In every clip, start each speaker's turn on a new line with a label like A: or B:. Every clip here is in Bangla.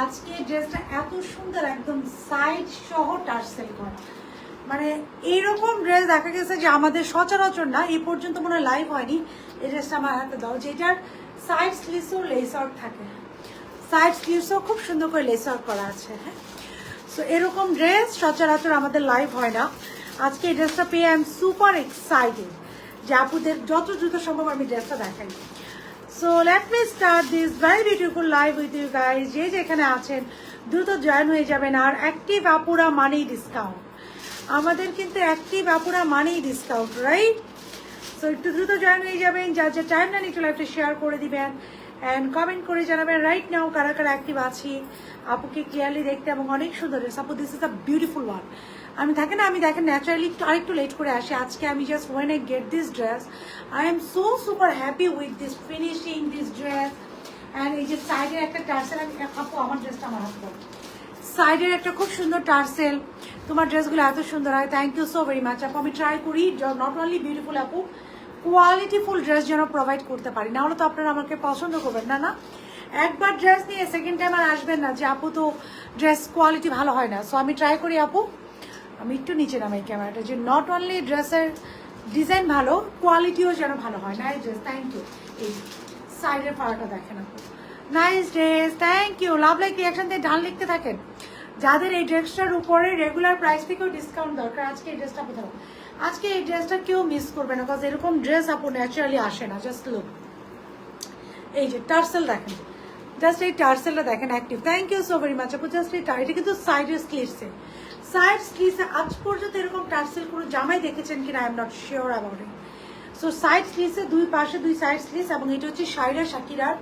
A: আজকে ড্রেসটা এত সুন্দর, একদম সাইড সহ টার্সেল করা। মানে এইরকম ড্রেস দেখা গেছে যে আমাদের সচরাচর না, এই পর্যন্ত মনে হয় লাইভ হয়নি। এই ড্রেসটা আমার হাতে দাও, যেটার সাইড স্লিভসও লেস আউট থাকে, সাইড স্লিভসও খুব সুন্দর করে লেস আউট করা আছে। হ্যাঁ, সো এরকম ড্রেস সচরাচর আমাদের লাইভ হয় না। আজকে এই ড্রেসটা পেয়ে আই এম সুপার এক্সাইটেড যে আপুদের যত দ্রুত সম্ভব আমি ড্রেসটা দেখাই। So let me start this very beautiful live with you guys. যে যেখানে আছেন দ্রুত জয়েন হয়ে যাবেন। আর অ্যাক্টিভ আপুরা মানেই ডিসকাউন্ট, আমাদের কিন্তু অ্যাক্টিভ আপুরা মানেই ডিসকাউন্ট, রাইট? সো একটু দ্রুত জয়েন হয়ে যাবেন, যার যে টাইম না একটু লাইভটা শেয়ার করে দিবেন অ্যান্ড কমেন্ট করে জানাবেন রাইট নাও কারা কারা অ্যাক্টিভ আছি। আপুকে ক্লিয়ারলি দেখতে এবং অনেক সুন্দর ড্রেস। আপু this is a beautiful one. আমি থাকে না, আমি দেখেন ন্যাচারালি আরেকটু লেট করে আসি। আজকে আমি just when I get this dress I am so super happy with this finishing this dress. And এই যে সাইডের একটা টার্সেল, আমি আপু আমার ড্রেসটা আমার হাত দাও। সাইডের একটা খুব সুন্দর টার্সেল, তোমার ড্রেসগুলো এত সুন্দর হয়। Thank you so very much আপু। আমি ট্রাই করি নট অনলি বিউটিফুল আপু, কোয়ালিটিফুল ড্রেস যেন প্রোভাইড করতে পারি, না হলে তো আপনারা আমাকে পছন্দ করবেন না। না, একবার ড্রেস নিয়ে সেকেন্ড টাইম আর আসবেন না যে আপু তো ড্রেস কোয়ালিটি ভালো হয় না। সো আমি ট্রাই করি আপু, আমি একটু নিচে নামাই ক্যামেরাটা, যে নট অনলি ড্রেসের ডিজাইন ভালো, কোয়ালিটিও যেন ভালো হয়। Nice dress, thank you. এই সাইডের ফাড়াটা দেখেন আপু, nice dress, thank you. Love like reaction দিয়ে ডান লিখতে থাকেন যাদের এই ড্রেসটার উপরে রেগুলার প্রাইস থেকেও ডিসকাউন্ট দরকার। আজকে এই ড্রেসটা কোথাও, আজকে এই ড্রেসটা কেউ মিস করবে না, বিকজ এরকম ড্রেস আপু ন্যাচারালি আসে না। জাস্ট লুক, এই যে টার্সেল দেখেন, জাস্ট এই টার্সেলটা দেখেন active. Thank you so very much আপু। জাস্ট এই এটা কিন্তু সাইডের স্লিভসে, সাইড স্লিভসে আজ পর্যন্ত এরকম টার্সেল কোনো জামাই দেখেছেন কিনা I am not sure about it. So side স্লিভসে দুই পাশে দুই সাইড স্লিভস, এবং এটা হচ্ছে শাইরা শাকিরার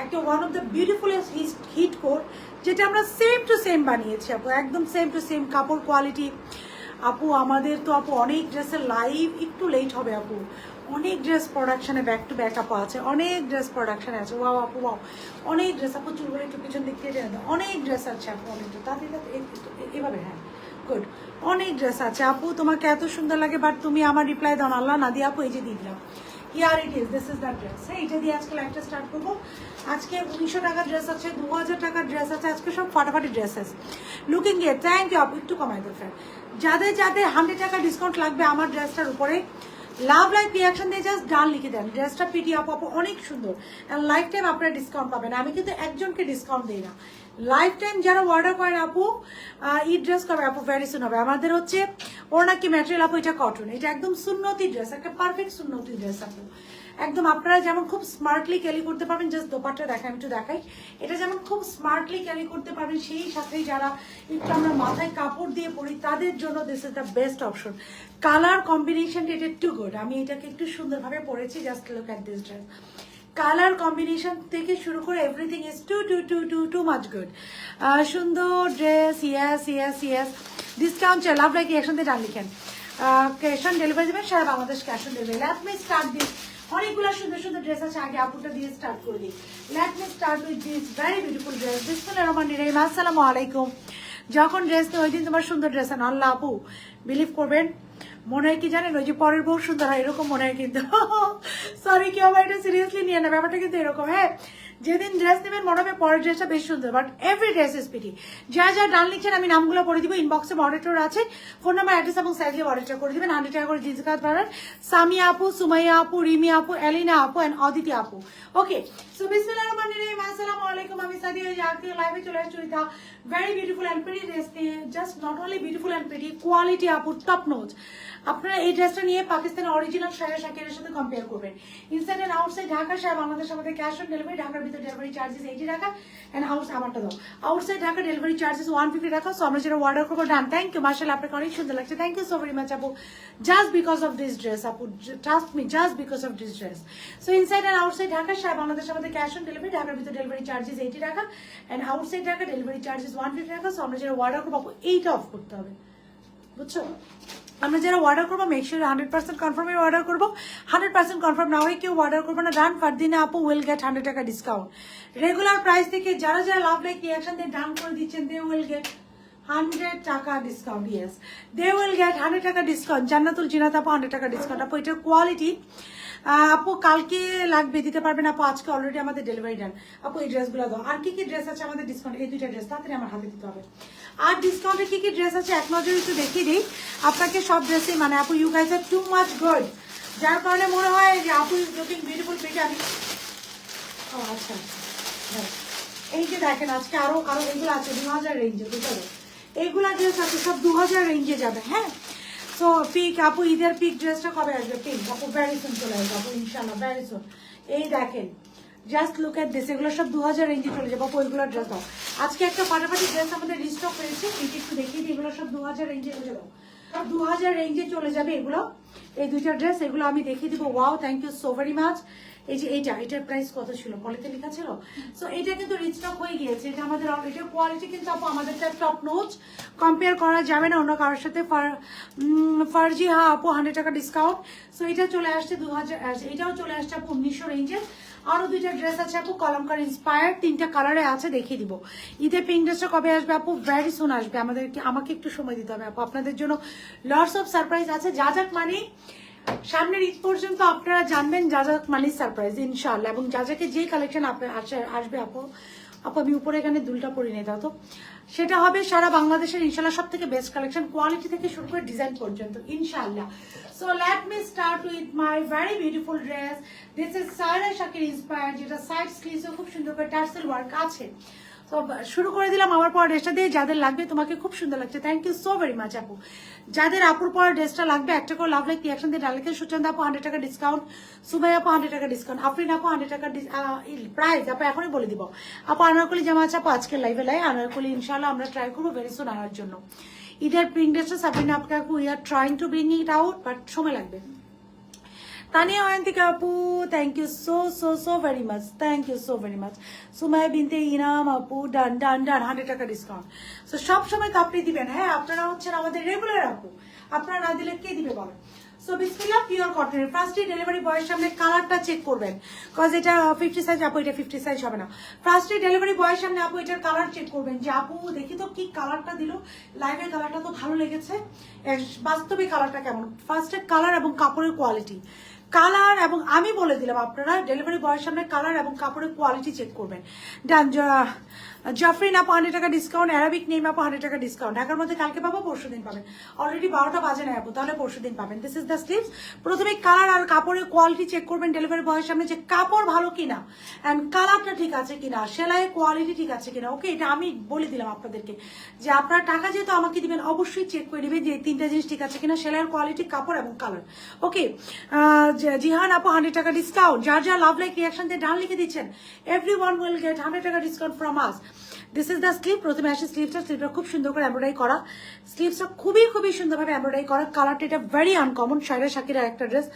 A: একটা one of the beautifulest hit code, যেটা আমরা সেম টু সেম বানিয়েছি আপু, একদম সেম টু সেম কাপড় কোয়ালিটি। আপু আমাদের তো আপু অনেক ড্রেসের লাইভ একটু লেট হবে আপু, অনেক ড্রেস প্রোডাকশনে ব্যাক টু ব্যাক আপু আছে, অনেক ড্রেস প্রোডাকশনে আছে। ওয়াও আপু ওয়াও, অনেক ড্রেস আপু, চুলগুলো একটু পিছন দিক থেকে অনেক ড্রেস আছে আপু, অনেক তাতে এভাবে। হ্যাঁ, গুড, অনেক ড্রেস আছে আপু। তোমাকে এত সুন্দর লাগে, বাট তুমি আমার রিপ্লাই দাও না। আল্লাহ না দিয়ে আপু এই যে দিয়ে দিলাম, here it is, this is the dress. হ্যাঁ, এটা দিয়ে আজকে লাইফটা স্টার্ট করবো। আজকে 1900 টাকার ড্রেস আছে, 2000 টাকার ড্রেস আছে, আজকে সব ফাটাফাটি ড্রেস আছে। লুকিং গিয়ে থ্যাংক ইউ আপু, একটু কমাই দেবে ফ্রেন্ড। যাদের যাদের 100 টাকা ডিসকাউন্ট লাগবে আমার ড্রেসটার উপরে, লাভ লাইক রিয়াকশন দিয়ে জাস্ট ডান লিখে দেন। ড্রেসটা পিটি আপু আপু অনেক সুন্দর, লাইফ টাইম আপনারা ডিসকাউন্ট পাবেন। আমি কিন্তু একজনকে ডিসকাউন্ট দিই না, লাইফ টাইম যারা অর্ডার করেন আপু এই ড্রেস কবে আপু ভেরি সুন হবে। আমাদের হচ্ছে ওর নাকি ম্যাটেরিয়াল আপু, এটা কটন, এটা একদম সুন্নতি ড্রেস, একটা পারফেক্ট সুন্নতি ড্রেস আপু। একদম আপনারা যেমন খুব স্মার্টলি ক্যারি করতে পারবেন, জাস্ট দোপাট্টা দেখাই, আমি একটু দেখাই। এটা যেমন খুব স্মার্টলি ক্যারি করতে পারবেন, সেই সাথে যারা একটু আমরা মাথায় কাপড় দিয়ে পরি তাদের জন্য this is the best option. Colour কম্বিনেশনটা এটা একটু গুড, আমি এটাকে একটু সুন্দরভাবে পরেছি। Just look at this dress, colour combination থেকে শুরু করে everything is too too too too too much good. সুন্দর ড্রেস, ইয়েস ইয়েস ইয়েস। ডিসকাউন্ট চাই, লাভ লাইক একসাথে ডান লিখেন। ক্যাশ অন ডেলিভারি দেবেন সারা Bangladesh, cash on delivery. Let me start this, অনেকগুলো সুন্দর সুন্দর ড্রেস আছে, আগে আপুটা দিয়ে স্টার্ট করে দিই। Late me start with this very beautiful dress. বিসমিল্লাহির রহমানির রহিম, আসসালামু আলাইকুম। যখন ড্রেস নেই ওই দিন তোমার সুন্দর ড্রেস আনো, আল্লাহ আপু বিলিভ করবেন মনে হয় কি জানেন, ওই যে পরের বউ সুন্দর হয় এরকম মনে হয়, কিন্তু সরি কেউ আবার এটা সিরিয়াসলি নিয়ে না, ব্যাপারটা কিন্তু এরকম। হ্যাঁ, যেদিন ড্রেস নেবেন মনে হবে পরের ড্রেসটা বেশ সুন্দর, but every dress is pretty. যা যা ডান লিখছেন আমি নামগুলো পড়ে দিব, ইনবক্সে মডারেটর আছে, ফোন নাম্বার অ্যাড্রেস এবং সাইজ দিয়ে মডারেটর করে দিবেন। 100 টাকা করে জিন্স কার্ড পাবেন। সামিয়া আপু, সুমাইয়া আপু, রিমি আপু, এলিনা আপু অ্যান্ড অদিতি আপু। ওকে, সো বিসমিল্লাহির রহমানির রহিম, আসসালামু আলাইকুম। আমি সাদিয়া জাকি লাইভে চলে আসছি with very beautiful and pretty dress নিয়ে। Just not only beautiful and pretty, quality আপু টপ নোজ। আপনারা এই ড্রেসটা নিয়ে পাকিস্তানের অরিজিনাল শায়রা শাকিরের সাথে কম্পেয়ার করবেন। ইনসাইড এন্ড আউটসাইড ঢাকা, সারা বাংলাদেশ আমাদের ক্যাশ অন ডেলিভারি। ঢাকার ভিতরে ডেলিভারি চার্জেস 80 টাকা এন্ড আমারটা দাও, আউটসাইড ঢাকা ডেলিভারি চার্জেস 150 টাকা। সো আমরা যেটা অর্ডার করবো ডান। থ্যাংক ইউ, মাশাআল্লাহ আপনাকে অনেক সুন্দর লাগছে। Thank you so very much আপু, just because of this dress আপু, trust me, just because of this dress. So inside and outside Dhaka, সারা বাংলাদেশ আমাদের ক্যাশ অন ডেলিভারি। ঢাকার ভিতরে ডেলিভারি চার্জেস 80 টাকা and outside Dhaka delivery charges 150 টাকা। সো আমরা যেটা অর্ডার করবো আপু এইটা অফ করতে হবে, বুঝছো? আমরা যারা অর্ডার করবো মেক শিওর 100% কনফার্মে অর্ডার করবো। 100% কনফার্ম না হয়ে কেউ অর্ডার করবো না। ডান ফারদিনে আপু উইল গেট 100 টাকা ডিসকাউন্ট। রেগুলার প্রাইস থেকে যারা যারা লাভ লাইক রিয়াকশন দিয়ে ডান করে দিচ্ছেন, দে উইল গেট 100 টাকা discount. Yes, they will get 100 টাকা ডিসকাউন্ট। জান্নাতুল জিনাত আপু 100 টাকা ডিসকাউন্ট। আপু এটার কোয়ালিটি আপু কালকে লাগবে, দিতে পারবেন আপু? আজকে অলরেডি আমাদের ডেলিভারি ডান। আপু এই ড্রেসগুলো দাও। আর কি কি ড্রেস আছে আমাদের ডিসকাউন্ট? এই দুইটা ড্রেস তাড়াতাড়ি আমার হাতে দিতে হবে। আর ডিসকাউন্টে কি কি ড্রেস আছে এক নজরে একটু দেখিয়ে দিই আপনাকে। সব ড্রেসই মানে আপু you guys are too much good, যার কারণে মনে হয় যে আপু ইজ লুকিং বিউটিফুল পেটে। আমি আচ্ছা এই যে দেখেন আজকে আরো আরো এগুলো আছে 2000 রেঞ্জে, বুঝতে পারো এইগুলা ড্রেস আছে সব 2000 রেঞ্জে যাবে। হ্যাঁ, সো পিক আপু ঈদের পিক ড্রেসটা কবে আসবে? পিক আপু ভ্যারি সুন চলে আসবে আপু, ইনশাল্লাহ ভ্যারি সুন। এই দেখেন জাস্ট লুক এট দিস, এগুলো সব 2000 রেঞ্জে চলে যাবে আপু। ওইগুলোর ড্রেস দাও। আজকে একটা ফাটাফাটি ড্রেস আমাদের রিস্টক হয়েছে, একটু দেখিয়ে দিই। এগুলো সব 2000 রেঞ্জে চলে যাবে, সব 2000 রেঞ্জে চলে যাবে এগুলো। এই দুইটা ড্রেস এগুলো আমি দেখিয়ে দিব। Wow, thank you so very much. এই যে এটার প্রাইস কত ছিল পলিতে লেখা ছিল। সো এটা কিন্তু রিস্টক হয়ে গিয়েছে। এটা আমাদের এটার কোয়ালিটি কিন্তু আপু আমাদের টপ নোচ, কম্পেয়ার করা যাবে না অন্য কারোর সাথে। ফার্জি হ্যাঁ আপু 100 টাকা ডিসকাউন্ট। সো এটা চলে আসছে 2000, এটাও চলে আসছে আপু 1900 রেঞ্জের। আরো দুইটা ড্রেস আছে আপু কলমকার ইন্সপায়ার, 3টা কালারে আছে, দেখিয়ে দিব। ঈদের পিঙ্ক ড্রেসটা কবে আসবে আপু? ভেরি সুন আসবে। আমাকে একটু সময় দিতে হবে আপু, আপনাদের জন্য লটস অফ সারপ্রাইজ আছে। যা যাক মানে সামনের ঈদ পর্যন্ত আপনারা জানবেন যা যাক মানে সারপ্রাইজ ইনশাআল্লাহ। এবং যা যাকে যে কালেকশন আসবে আপু, আমি উপরে এখানে দুলটা পরে নিয়ে দাও তো, সেটা হবে সারা বাংলাদেশের ইনশাআল্লাহ সব থেকে বেস্ট কালেকশন, কোয়ালিটি থেকে শুরু করে ডিজাইন পর্যন্ত ইনশাআল্লাহ। So let me start with my very beautiful dress. This is Saira Shakir inspire, যেটা সাইড স্লিভসে খুব সুন্দর করে টার্সেল ওয়ার্ক আছে। তো শুরু করে দিলাম আমার পর ড্রেসটা দিয়ে। যাদের লাগবে, তোমাকে খুব সুন্দর লাগছে, thank you so very much আপু। যাদের আপুর পর ড্রেসটা লাগবে একটা করে লাভ লাইক রিয়াকশন দিয়ে ডালকে। সুচন্দা আপু 100 টাকা ডিসকাউন্ট, সুমাই আপু 100 টাকা ডিসকাউন্ট, আফরিন আপু 100 টাকা প্রাইস আপু এখনই বলে দিব আপু। আনারকলি জামা আছে আপু আজকে লাইভে আনারকলি ইনশাআল্লাহ আমরা ট্রাই করবো ভেরি সুন আনার জন্য। ঈদের প্রিন্ট ড্রেসটা সাবিনা আপু we are trying to bring it out, but সময় লাগবে। তানিয়া অয়ন্তিকা আপু thank you so so so very much, thank you so very much. Sumaiya Binte Inam আপু ডান ডান ডান 100 টাকা ডিসকাউন্ট। সো সব সময় তো আপনি দিবেন। হ্যাঁ, আপনারা হচ্ছেন আমাদের রেগুলার আপু, আপনারা না দিলে কে দিবে বলেন। সো বিসমিল্লাহ পিওর কটনের ফার্স্টে ডেলিভারি বয়ের সামনে কালারটা চেক করবেন, কজ এটা 50 সাইজ আপু, এটা 50 সাইজ হবে না। ফার্স্টে ডেলিভারি বয়ের সামনে আপু এটার কালার চেক করবেন যে আপু দেখি তো কি কালারটা দিল, লাইভের কালারটা তো ভালো লেগেছে, বাস্তবে কালারটা কেমন। ফার্স্টে কালার এবং কাপড়ের কোয়ালিটি, কালার এবং আমি বলে দিলাম আপনারা ডেলিভারি বয়ের সামনে কালার এবং কাপড়ের কোয়ালিটি চেক করবেন। ডান। জাফরিন আপু 100 টাকা ডিসকাউন্ট, অ্যারাবিক নেম আপু 100 টাকা ডিসকাউন্ট। ঢাকার মধ্যে কালকে পাবো, পরশু দিন পাবেন। অলরেডি 12টা বাজে না আপু, তাহলে পরশু দিন পাবেন। This is the sleeves. প্রথমে কালার আর কাপড়ের কোয়ালিটি চেক করবেন ডেলিভারি বয়ের সামনে, যে কাপড় ভালো কিনা অ্যান্ড কালারটা ঠিক আছে কিনা, সেলাইয়ের কোয়ালিটি ঠিক আছে কিনা। ওকে, এটা আমি বলে দিলাম আপনাদেরকে যে আপনারা টাকা যেহেতু আমাকে দিবেন অবশ্যই চেক করে নেবেন যে এই 3টা জিনিস ঠিক আছে কিনা, সেলাইয়ের কোয়ালিটি, কাপড় এবং কালার। ওকে, জিহান আপু 100 টাকা ডিসকাউন্ট। যার যা লাভ লাইক রিয়াকশন দিয়ে ডান লিখে দিচ্ছেন, এভরিওয়ান উইল গেট 100 টাকা discount from us. This is the sleeve. প্রথমে আসে স্লিভটা খুব সুন্দর করে এমব্রয়ডারি করা, স্লিভসটা খুবই খুবই সুন্দরভাবে এমব্রয়ডারি করা। কালারটা এটা ভেরি আনকমন, সায়রা শাকিরের একটা ড্রেস,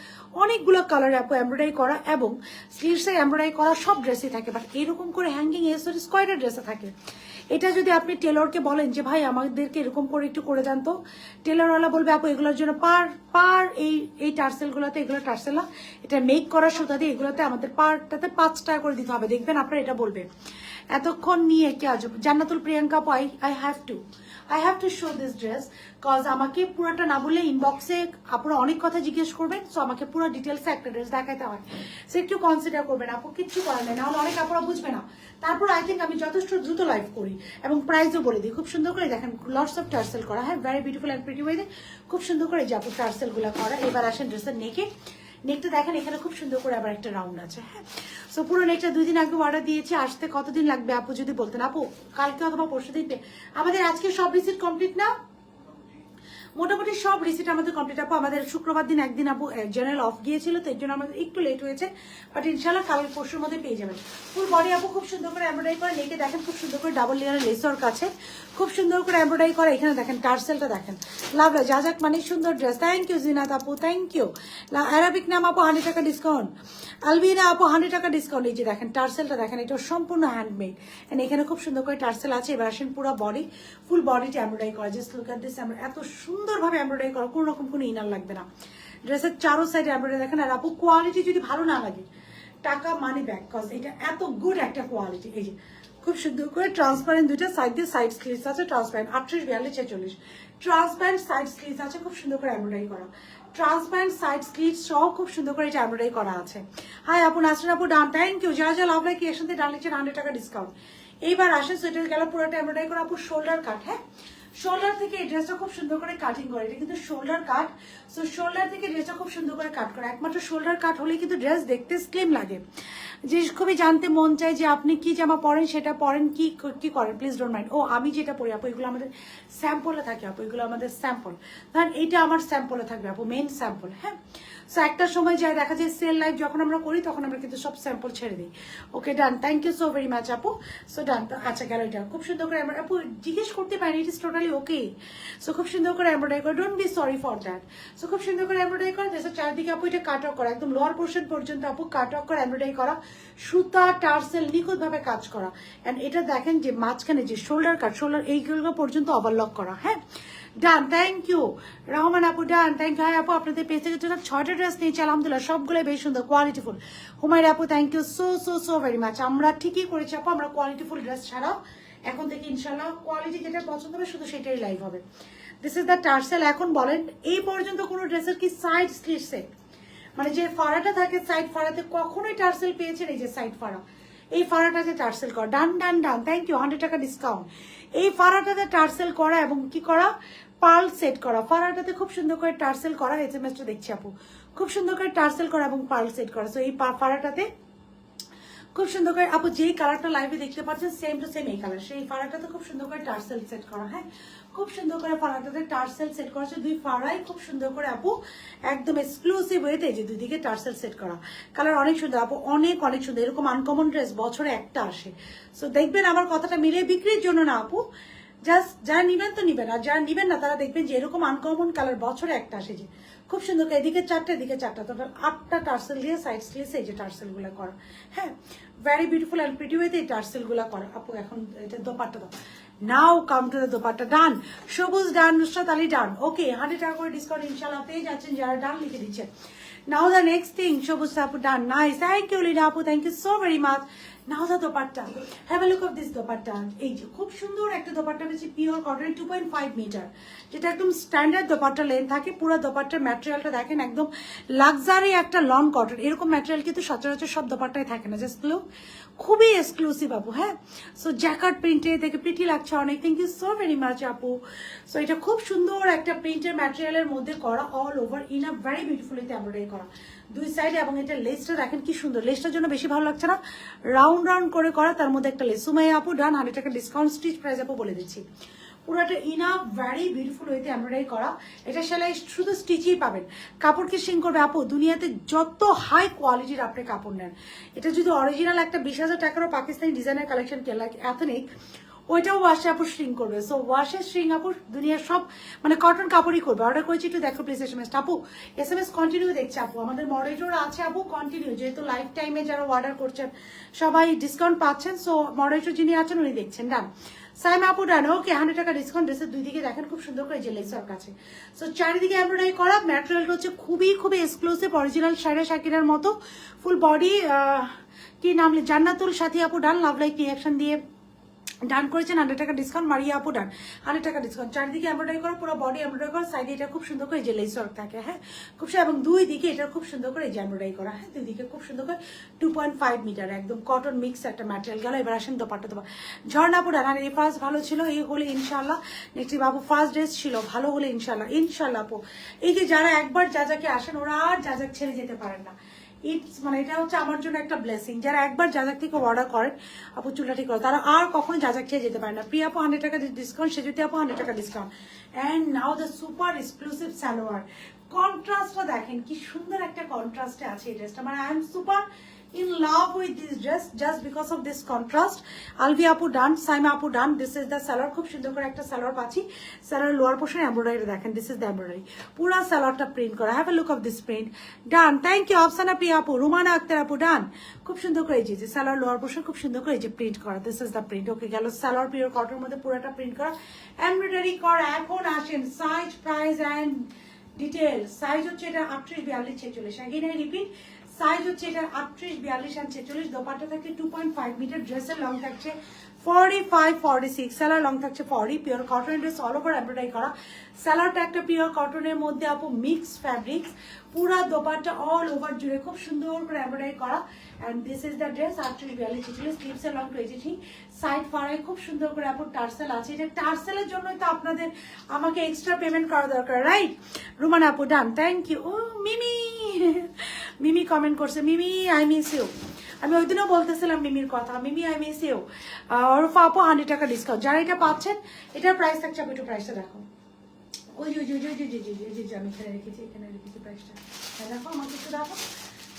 A: অনেকগুলো কালারে আপু এমব্রয়ডারি করা এবং স্লিভসে এমব্রয়ডারি করা সব ড্রেসই থাকে, বাট এরকম করে হ্যাঙ্গিং এসেসরিজ কয়টা ড্রেসে থাকে। এটা যদি আপনি টেলরকে বলেন যে ভাই আমাদেরকে এরকম করে একটু করে দেন, তো টেলরওয়ালা বলবে আপু এগুলোর জন্য পার এই টার্সেলগুলোতে, এগুলো টার্সেল না, এটা মেক করা সুতা দিয়ে, এগুলোতে আমাদের পারটাতে 5 টাকা করে দিতে হবে। দেখবেন আপনার এটা বলবে এতক্ষণ নিয়ে কি আজব। জান্নাতুল প্রিয়াঙ্কা আপু I have to show this dress, cause আমাকে পুরোটা না বললে ইনবক্সে আপনারা অনেক কথা জিজ্ঞেস করবেন, সো আমাকে পুরো ডিটেলসে একটা ড্রেস দেখাতে হয়। সো একটু কনসিডার করবেন আপু, কিচ্ছু করার নেই, নাহলে অনেক আপনারা বুঝবে না। তারপর আই থিঙ্ক আমি যথেষ্ট দ্রুত লাইভ করি এবং প্রাইসও বলে দিই খুব সুন্দর করে। দেখেন লটস অফ টার্সেল করা, হ্যাঁ ভেরি বিউটিফুল অ্যান্ড প্রিটি ওয়েতে খুব সুন্দর করে যে আপু টার্সেলগুলো করা। এবার আসেন ড্রেসের নেকটা দেখেন, এখানে খুব সুন্দর করে আবার একটা রাউন্ড আছে। হ্যাঁ, সো পুরো নেকটা 2 দিন আগে অর্ডার দিয়েছি, আসতে কতদিন লাগবে আপু যদি বলতেন। আপু কালকে অথবা পরশু দিন আমাদের আজকে সব রিসিট কমপ্লিট না, মোটামুটি সব রিসিট আমাদের কমপ্লিট আপু। আমাদের শুক্রবার দিন একদিন আপু জেনারেল অফ গিয়েছিল, তো এর জন্য আমাদের একটু লেট হয়েছে, বাট ইনশাল্লাহ কাল পরশুর মধ্যে পেয়ে যাবেন। ফুল বডি আপু খুব সুন্দর করে এমব্রয়ডারি করে, নেকে দেখেন খুব সুন্দর করে ডাবল লেয়ারের লেসর কাছে খুব সুন্দর করে এমব্রয়ডারি করে। এখানে দেখেন টার্সেলটা দেখেন, লাভ যা যাক মানে সুন্দর ড্রেস। থ্যাংক ইউ জিনাত আপু, থ্যাংক ইউ। অ্যারাবিক নাম আপু 100 টাকা ডিসকাউন্ট, আলবিনা আপু 100 টাকা ডিসকাউন্ট। এই যে দেখেন টার্সেলটা দেখেন, এটা সম্পূর্ণ হ্যান্ডমেড এন্ড এখানে খুব সুন্দর করে টার্সেল আছে। এবার আসেন পুরো বডি, ফুল বডিটা এমব্রয়ডারি করা, জাস্ট লুক এট দিস, এত সুন্দরভাবে এমব্রয়ডারি করা, কোনো রকম কোনো ইনার লাগবে না। ড্রেসের চারো সাইডে এমব্রয়ডারি দেখেন। আর আপু কোয়ালিটি যদি ভালো না লাগে টাকা মানি ব্যাক, কজ এটা এত গুড একটা কোয়ালিটি। এই যে খুব সুন্দর করে ট্রান্সপারেন্ট দুইটা সাইড দিয়ে সাইড স্লিভস আছে, ট্রান্সপারেন্ট 38, 42, 46 ট্রান্সপারেন্ট সাইড স্লিভস আছে, খুব সুন্দর করে এমব্রয়ডারি করা। ট্রান্সপ্যারেন্ট সাইড স্লিট সহ খুব সুন্দর করে এটা এমব্রয়ডারি করা আছে। হাই আপু, নাসরিন আপু ডান, থ্যাংক ইউ। যারা যারা লাভ লাইক এর সাথে ডান লিখছেন 100 টাকা ডিসকাউন্ট। এইবার আসে সোয়েটার গেল পুরোটা এমব্রয়ডারি করা আপু, শোল্ডার কাট। হ্যাঁ, শোল্ডার থেকে এই ড্রেসটা খুব সুন্দর করে কাটিং করে, এটা কিন্তু শোল্ডার কাট। সো শোল্ডার থেকে ড্রেসটা খুব সুন্দর করে কাট করে, একমাত্র শোল্ডার কাট হলে কিন্তু ড্রেস দেখতে স্লিম লাগে। যে খুবই জানতে মন চায় যে আপনি কি জামা পরেন, সেটা পরেন কি কি করেন, প্লিজ ডোন্ট মাইন্ড। ও আমি যেটা পরি আপু এগুলো আমাদের স্যাম্পলে থাকে আপু, এগুলো আমাদের স্যাম্পল। ধরেন এইটা আমার স্যাম্পলে থাকবে আপু, মেইন স্যাম্পল। হ্যাঁ, সো একটা সময় যায় দেখা যায় সেল লাইভ যখন আমরা করি তখন আমরা কিন্তু সব স্যাম্পল ছেড়ে দিই। Okay done, thank you so very much আপু। সো ডান, আচ্ছা গেল এটা খুব সুন্দর করে আমরা আপু জিজ্ঞেস করতে পারি, ইট ইস টোটালি ওকে। সো খুব সুন্দর করে এমব্রয়ডারি করে, don't be sorry for that. So খুব সুন্দর করে এমব্রয়ডারি করে দেশের চারদিকে আপু এটা কাট অফ করা, একদম লোয়ার পোর্শন পর্যন্ত আপু কাট অফ করে এমব্রয়ডারি করা, সুতা টার্সেল নিখুঁতভাবে কাজ করা। অ্যান্ড এটা দেখেন যে মাঝখানে যে শোল্ডার কাট, শোল্ডার এইগুলো পর্যন্ত ওভারলক করা। হ্যাঁ ডান, থ্যাংক ইউ রহমান আপু ডান, থ্যাংক ইউ। হ্যাঁ আপু আপনাদের পেজ থেকে জন্য 6টা ড্রেস নিয়েছি আলহামদুলিল্লাহ, সবগুলো বেশ সুন্দর কোয়ালিটিফুল। হুমায়রা আপু thank you so so so very much. আমরা ঠিকই করেছি আপু, আমরা কোয়ালিটিফুল ড্রেস ছাড়াও এখন থেকে ইনশাল্লাহ কোয়ালিটি যেটা পছন্দ হবে শুধু সেটাই লাইভ হবে। This is the tassel. এখন বলেন এই পর্যন্ত কোনো ড্রেসের কি সাইড স্লিটসে মানে যে ফাড়াটা থাকে সাইড ফাড়াতে কখনোই টার্সেল পেয়েছেন? এই যে সাইড ফাড়া, এই ফাড়াটাতে টার্সেল করা, ডান ডান ডান, থ্যাংক ইউ 100 টাকা ডিসকাউন্ট। এই ফাড়াটাতে টার্সেল করা এবং কি করা, পার্ল সেট করা, ফাড়াটাতে খুব সুন্দর করে টার্সেল করা, এসএমএসটা দেখছি আপু, খুব সুন্দর করে টার্সেল করা এবং পার্ল সেট করা। সো এই ফাড়াটাতে খুব সুন্দর করে আপু যেই কালারটা লাইভে দেখতে পাচ্ছেন সেম টু সেম এই কালার, সেই ফাড়াটাতে খুব সুন্দর করে টার্সেল সেট করা। হ্যাঁ, খুব সুন্দর করে ফাড়াটাতে টার্সেল সেট করা, দুই ফাড়াই খুব সুন্দর করে আপু একদম এক্সক্লুসিভ ওয়েতে যে দুদিকে টার্সেল সেট করা। কালার অনেক সুন্দর আপু, অনেক অনেক সুন্দর। এরকম আনকমন ড্রেস বছরে একটা আসে। সো দেখবেন আমার কথাটা মিলে বিক্রির জন্য না আপু, জাস্ট যারা নিবেন তো নিবেন, আর যারা নিবেন না তারা দেখবেন যে এরকম আনকমন কালার বছরে একটা আসে যে খুব সুন্দর করে এদিকে 4টা এদিকে 4টা, টোটাল 8টা টার্সেল দিয়ে সাইড স্লিভস এই যে টার্সেল গুলো করা। হ্যাঁ, ভেরি বিউটিফুল অ্যান্ড প্রিটি ওয়েতে এই টার্সেল গুলো করা আপু। এখন এটা দোপাট্টা দাও, নাও কাম টু দ্য দোপাট্টা। ডান সবুজ ডান, নুসরাত আলী ডান। ওকে 100 টাকা করে ডিসকাউন্ট ইনশাল্লাহ পেয়ে যাচ্ছেন যারা ডান লিখে দিচ্ছেন। নাও দ্য নেক্সট থিং, সবুজ আপু done, nice, thank you Lina আপু, thank you so very much. Now the dupatta, have a look of this dupatta. এই যে খুব সুন্দর একটা দোপাট্টা পেয়েছি পিওর কটন 2.5 মিটার, যেটা একদম স্ট্যান্ডার্ড দোপাট্টা লেন্থ থাকে। পুরো দোপাট্টার ম্যাটেরিয়ালটা দেখেন একদম লাক্সারি একটা লন কটন, এরকম ম্যাটেরিয়াল কিন্তু সচরাচর সব দোপাট্টায় থাকে না। জাস্ট লুক, খুবই এক্সক্লুসিভ আপু। হ্যাঁ, সো জ্যাকার্ড প্রিন্টে দেখে প্রিটি লাগছে অনেক, thank you so very much আপু। সো এটা খুব সুন্দর একটা প্রিন্টের ম্যাটেরিয়ালের মধ্যে করা, all over in a very beautiful embroidery করা দুই সাইডে। এবং এটা লেসটা দেখেন কি সুন্দর, লেসটার জন্য বেশি ভালো লাগছে না, রাউন্ড রাউন্ড করে করা, তার মধ্যে একটা লেস। সুমাইয়া আপু ডান, 100 টাকা ডিসকাউন্ট। স্টিচ প্রাইস আপু বলে দিচ্ছি, পুরোটা ইনা ভেরি বিউটিফুল ওয়েতে এমব্রয়ডারি করা। এটা সেলাই শুধু স্টিচই পাবেন, কাপড় কি সিং করবে আপু? দুনিয়াতে যত হাই কোয়ালিটির আপনি কাপড় নেন, এটা যদি অরিজিনাল একটা 20,000 টাকারও পাকিস্তানি ডিজাইনের কালেকশন কে লাইক এথনিক, ওইটাও ওয়াশে আপু শ্রিং করবে। সো ওয়াশে শ্রিং আপু দুনিয়ার সব মানে কটন কাপড়ই করবে। অর্ডার করেছি একটু দেখো প্লিজ এসএমএস আপু, এসএমএস কন্টিনিউ দেখছে আপু, আমাদের মডারেটর আছে আপু কন্টিনিউ, যেহেতু লাইফ টাইমে যারা অর্ডার করছেন সবাই ডিসকাউন্ট পাচ্ছেন। সো মডারেটর যিনি আছেন উনি দেখছেন। ডান সাইম আপু ডান, ওকে 100 টাকা ডিসকাউন্ট। ড্রেসের দুই দিকে দেখেন খুব সুন্দর করে যে লেসার কাছে। সো চারিদিকে এমব্রয়ডারি করা, ম্যাটেরিয়ালটা হচ্ছে খুবই খুবই এক্সক্লুসিভ অরিজিনাল শাড়ি শাকিরার মতো ফুল বডি। কি নাম জান্নাতুল সাথী আপু ডান, লাভ লাইক রিয়াকশন দিয়ে ডান করেছেন। 100 টাকা ডিসকাউন্ট। মারিয়া আপু ডান, 100 টাকা ডিসকাউন্ট। চারদিকে এমব্রয়ডারি করো, পুরো বডি এমব্রয়ডারি করো, সাইডে এটা খুব সুন্দর করে যে লেস ওয়ার্ক থাকে। হ্যাঁ, খুব সুন্দর, এবং দুই দিকে এটা খুব সুন্দর করে যে এমব্রয়ডারি করা। হ্যাঁ, দুই দিকে খুব সুন্দর করে 2.5 মিটার একদম কটন মিক্স একটা ম্যাটেরিয়াল গেল। এবার আসেন দোপাট্টা। ঝর্ণা আপু ডান, আর এই ফার্স্ট ভালো ছিল, এই হলে ইনশাল্লাহ নেক্সট বাবু ফার্স্ট ড্রেস ছিল ভালো হলে ইনশাল্লাহ ইনশাল্লাহ আপু। এই যে যারা একবার যাজাকে আসেন ওরা আর যাজাক ছেড়ে যেতে পারেন না। ইটস মানে এটা হচ্ছে আমার জন্য একটা ব্লেসিং, যারা একবার যাজাক থেকে অর্ডার করেন আপু চুলটা ঠিক করে, তারা আর কখনো যাজাক খেয়ে যেতে পারে না। প্রিয়া আপু 100 টাকা ডিসকাউন্ট, সেজুতি আপু 100 টাকা discount. And now the super exclusive salwar. কন্ট্রাস্টটা দেখেন কি সুন্দর একটা কন্ট্রাস্টে আছে এই ড্রেসটা, মানে I am super in love with this dress just because of this contrast. Alvi apu done, Saima apu done. This is the salwar, খুব সুন্দর করে একটা সালোয়ার পাচ্ছি। সালোয়ার লোয়ার পোর্শন এমব্রয়ডারি দেখেন, দিস ইজ দ্য এমব্রয়ডারি, পুরো সালোয়ারটা প্রিন্ট করা। Have a look of this print. Done, thank you Afsana Priya আপু, রুমানা আক্তার আপু ডান। খুব সুন্দর করে এই যে সালোয়ার লোয়ার পোর্শন খুব সুন্দর করে এই যে প্রিন্ট করা, দিস ইজ দ্য প্রিন্ট। ওকে গেল সালোয়ার পিওর কটনের মধ্যে পুরোটা প্রিন্ট করা এমব্রয়ডারি করা। এখন আসেন size price and detail. Size হচ্ছে এটা 38, 42, 46। এগেইন আই রিপিট, সাইজ হচ্ছে এটা 38, 42 আর 46। দোপাট্টা থাকছে 2.5 মিটার, ড্রেসের লং থাকছে 45, 46, স্যালার লং থাকছে 40। Pure cotton dress, all over embroidery করা। স্যালারটা একটা পিওর কটনের মধ্যে আপু মিক্স ফ্যাব্রিক্স, পুরা দোপাট্টা অল ওভার জুড়ে খুব সুন্দর করে এমব্রয়ডারি করা। And this is the dress 38, 42, 46, স্লিভসের লং 23, সাইড ফাড়ায় খুব সুন্দর করে আপু টার্সেল আছে। এটা টার্সেলের জন্যই তো আপনাদের আমাকে এক্সট্রা পেমেন্ট করা দরকার, রাইট? রুমান আপু ডান, থ্যাংক ইউ। ও মিমি, মিমি কমেন্ট করছে, মিমি আই মিস ইউ। আমি ওই দিনও বলতেছিলাম মিমির কথা, মিমি আই মিস ইউ। ওরফা আপু 100 টাকা ডিসকাউন্ট। যারা এটা পাচ্ছেন, এটার প্রাইস থাকছে, আপু একটু প্রাইসটা দেখো। ওই যে আমি এখানে রেখেছি প্রাইসটা দেখো, আমাকে একটু দেখো।